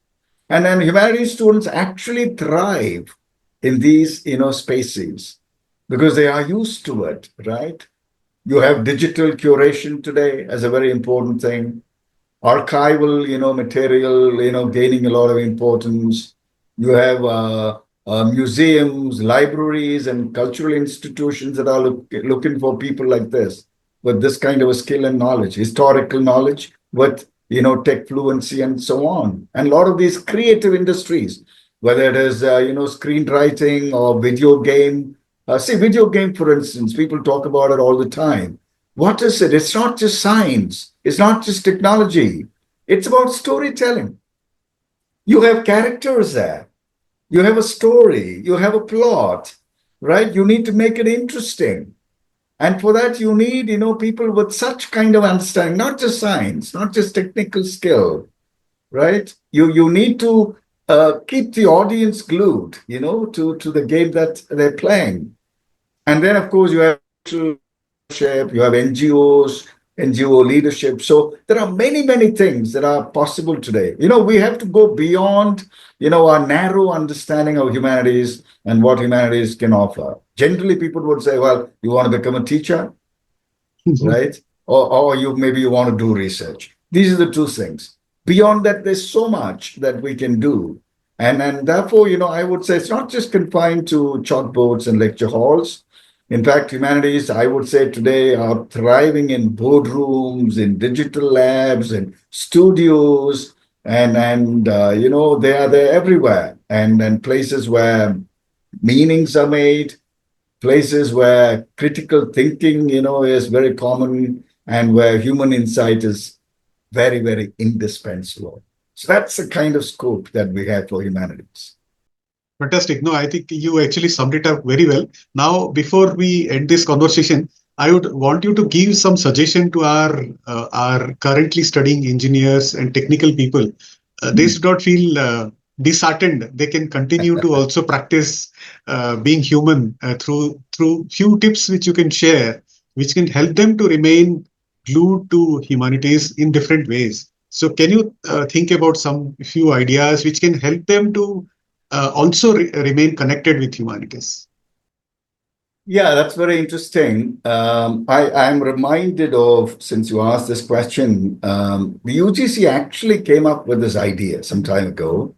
[SPEAKER 3] And then humanities students actually thrive in these, spaces because they are used to it, right? You have digital curation today as a very important thing, archival, material, gaining a lot of importance. You have museums, libraries, and cultural institutions that are looking for people like this with this kind of a skill and knowledge, historical knowledge, with tech fluency and so on. And a lot of these creative industries, whether it is screenwriting or video game. See, video game, for instance, people talk about it all the time. What is it? It's not just science. It's not just technology. It's about storytelling. You have characters there. You have a story. You have a plot, right? You need to make it interesting. And for that, you need, people with such kind of understanding, not just science, not just technical skill, right? You need to keep the audience glued, to the game that they're playing. And then, of course, you have you have NGOs, NGO leadership. So there are many, many things that are possible today. We have to go beyond, our narrow understanding of humanities and what humanities can offer. Generally, people would say, well, you want to become a teacher, right? Or maybe you want to do research. These are the two things. Beyond that, there's so much that we can do. And therefore, I would say it's not just confined to chalkboards and lecture halls. In fact, humanities, I would say today, are thriving in boardrooms, in digital labs, and studios, and they are there everywhere, and places where meanings are made, places where critical thinking, is very common, and where human insight is very, very indispensable. So that's the kind of scope that we have for humanities.
[SPEAKER 2] Fantastic. No, I think you actually summed it up very well. Now, before we end this conversation, I would want you to give some suggestion to our currently studying engineers and technical people. They should not feel disheartened. They can continue to also practice being human through few tips which you can share, which can help them to remain glued to humanities in different ways. So, can you think about some few ideas which can help them to also remain connected with humanities?
[SPEAKER 3] Yeah, that's very interesting. I'm reminded of, since you asked this question, the UGC actually came up with this idea some time ago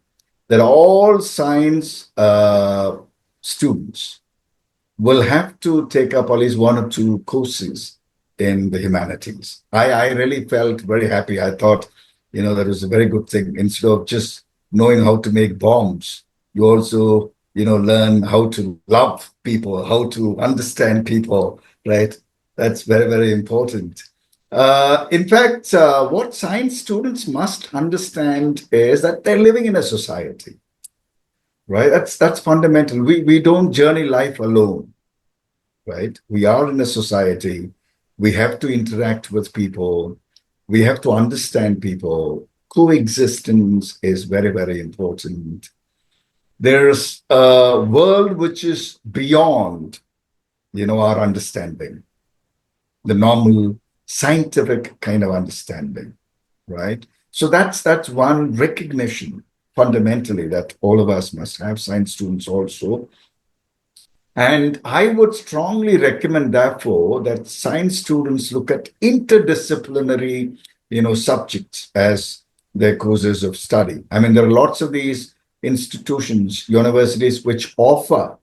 [SPEAKER 3] that all science students will have to take up at least one or two courses in the humanities. I really felt very happy. I thought, that was a very good thing. Instead of just knowing how to make bombs, you also learn how to love people, how to understand people, right? That's very, very important. In fact, what science students must understand is that they're living in a society, right? That's fundamental. We don't journey life alone, right? We are in a society. We have to interact with people. We have to understand people. Coexistence is very, very important. There's a world which is beyond, our understanding, the normal scientific kind of understanding, right? So that's one recognition fundamentally that all of us must have, science students also. And I would strongly recommend, therefore, that science students look at interdisciplinary, subjects as their courses of study. I mean, there are lots of these institutions, universities, which offer,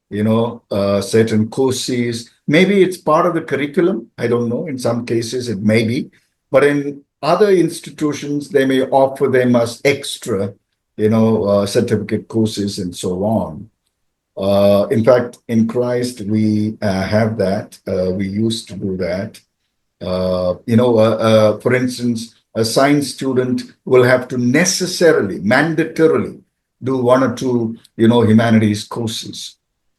[SPEAKER 3] certain courses. Maybe it's part of the curriculum. I don't know. In some cases, it may be. But in other institutions, they may offer them as extra, certificate courses and so on. In fact, in Christ, we have that. We used to do that. For instance, a science student will have to necessarily, mandatorily, do one or two, humanities courses,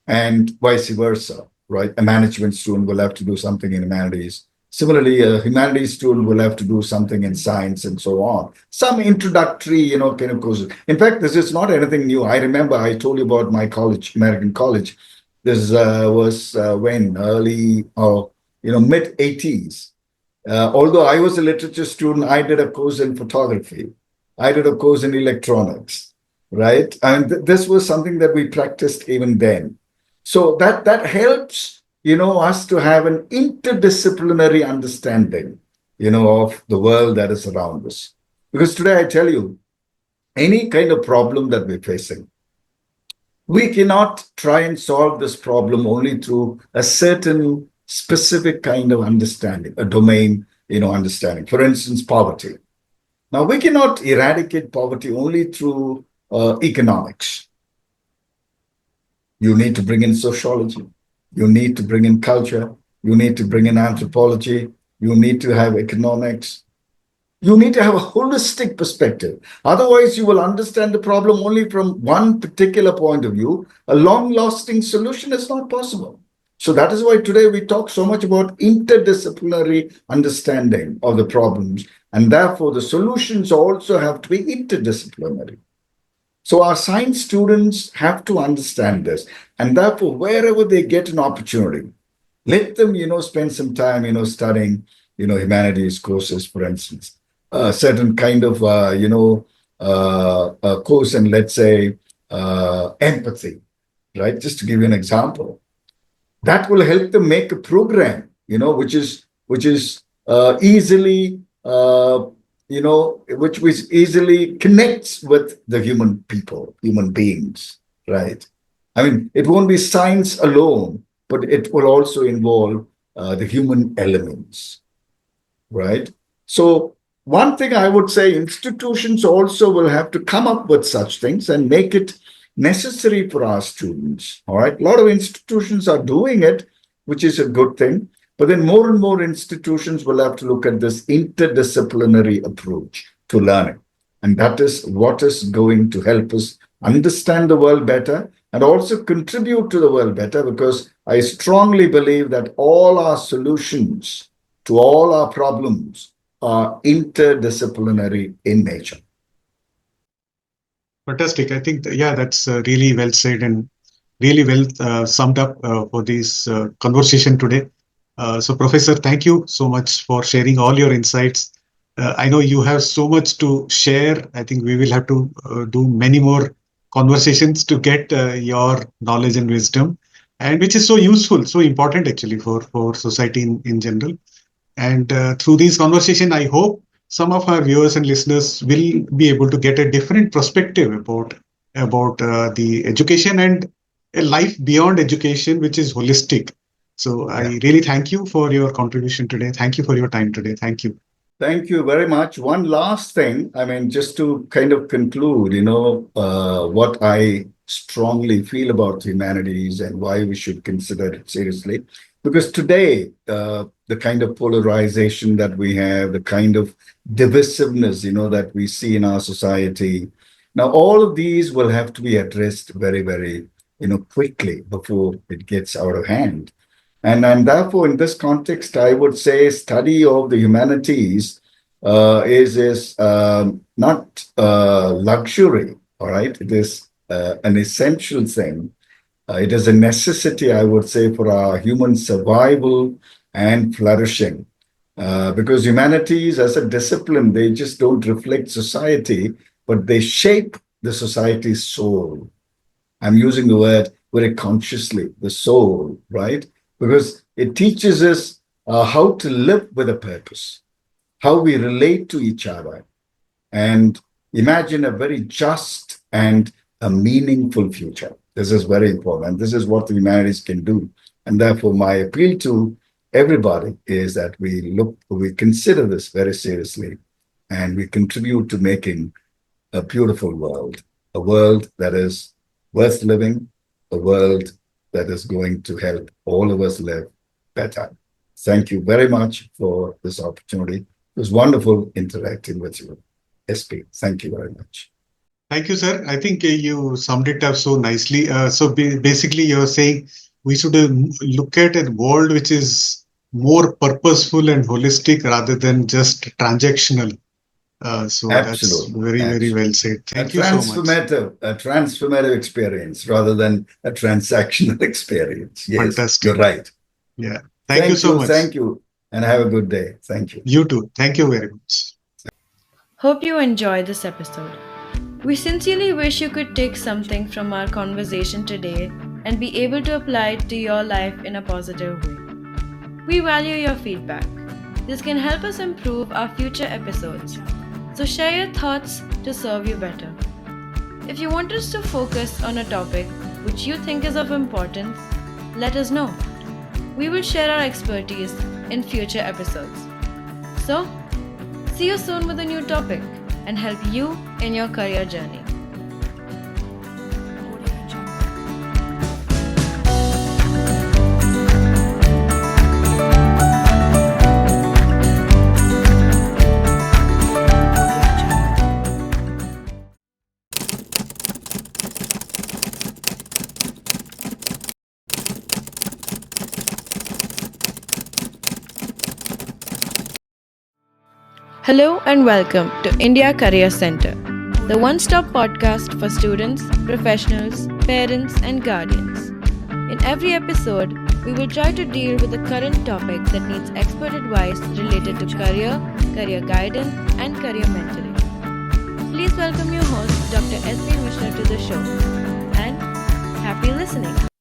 [SPEAKER 3] and vice versa, right? A management student will have to do something in humanities. Similarly, a humanities student will have to do something in science and so on. Some introductory, kind of courses. In fact, this is not anything new. I remember I told you about my college, American college. This was when early or, mid 80s. Although I was a literature student, I did a course in photography. I did a course in electronics, right? And this was something that we practiced even then. So that helps, us to have an interdisciplinary understanding, of the world that is around us. Because today I tell you, any kind of problem that we're facing, We cannot try and solve this problem only through a certain specific kind of understanding, a domain, understanding. For instance, poverty. Now, we cannot eradicate poverty only through economics. You need to bring in sociology. You need to bring in culture. You need to bring in anthropology. You need to have economics. You need to have a holistic perspective. Otherwise, you will understand the problem only from one particular point of view. A long-lasting solution is not possible. So that is why today we talk so much about interdisciplinary understanding of the problems. And therefore, the solutions also have to be interdisciplinary. So our science students have to understand this. And therefore, wherever they get an opportunity, let them, spend some time, studying, humanities courses, for instance. A certain kind of, course in, let's say, empathy, right? Just to give you an example, that will help them make a program, which is easily, which easily connects with the human beings, right? I mean, it won't be science alone, but it will also involve the human elements, right? So one thing I would say, institutions also will have to come up with such things and make it necessary for our students. All right. A lot of institutions are doing it, which is a good thing. But then more and more institutions will have to look at this interdisciplinary approach to learning. And that is what is going to help us understand the world better and also contribute to the world better, because I strongly believe that all our solutions to all our problems are interdisciplinary in nature.
[SPEAKER 2] Fantastic. I think, yeah, that's really well said and really well summed up for this conversation today. So, Professor, thank you so much for sharing all your insights. I know you have so much to share. I think we will have to do many more conversations to get your knowledge and wisdom, and which is so useful, so important actually for society in general. And through this conversation, I hope some of our viewers and listeners will be able to get a different perspective about the education and a life beyond education, which is holistic. So I really thank you for your contribution today. Thank you for your time today. Thank you.
[SPEAKER 3] Thank you very much. One last thing, I mean, just to kind of conclude, what I strongly feel about humanities and why we should consider it seriously. Because today, the kind of polarization that we have, the kind of divisiveness, that we see in our society. Now, all of these will have to be addressed very, very, quickly before it gets out of hand. And therefore, in this context, I would say study of the humanities is not luxury, all right? It is an essential thing. It is a necessity, I would say, for our human survival and flourishing. Because humanities as a discipline, they just don't reflect society, but they shape the society's soul. I'm using the word very consciously, the soul, right? Because it teaches us how to live with a purpose, how we relate to each other, and imagine a very just and a meaningful future. This is very important. And this is what the humanities can do. And therefore, my appeal to everybody is that we consider this very seriously, and we contribute to making a beautiful world, a world that is worth living, a world that is going to help all of us live better. Thank you very much for this opportunity. It was wonderful interacting with you, SP. Thank you very much.
[SPEAKER 2] Thank you, sir. I think you summed it up so nicely. Basically, you're saying we should look at a world which is more purposeful and holistic rather than just transactional. So that's very, very well said. Thank you so much.
[SPEAKER 3] A transformative experience rather than a transactional experience. Yes,
[SPEAKER 2] fantastic.
[SPEAKER 3] You're right.
[SPEAKER 2] Yeah. Thank you so much.
[SPEAKER 3] Thank you. And have a good day. Thank you.
[SPEAKER 2] You too. Thank you very much.
[SPEAKER 1] Hope you enjoyed this episode. We sincerely wish you could take something from our conversation today and be able to apply it to your life in a positive way. We value your feedback. This can help us improve our future episodes. So share your thoughts to serve you better. If you want us to focus on a topic, which you think is of importance, let us know. We will share our expertise in future episodes. So, see you soon with a new topic and help you in your career journey. Hello and welcome to India Career Center, the one-stop podcast for students, professionals, parents and guardians. In every episode, we will try to deal with a current topic that needs expert advice related to career, career guidance and career mentoring. Please welcome your host, Dr. S.B. Mishra to the show and happy listening.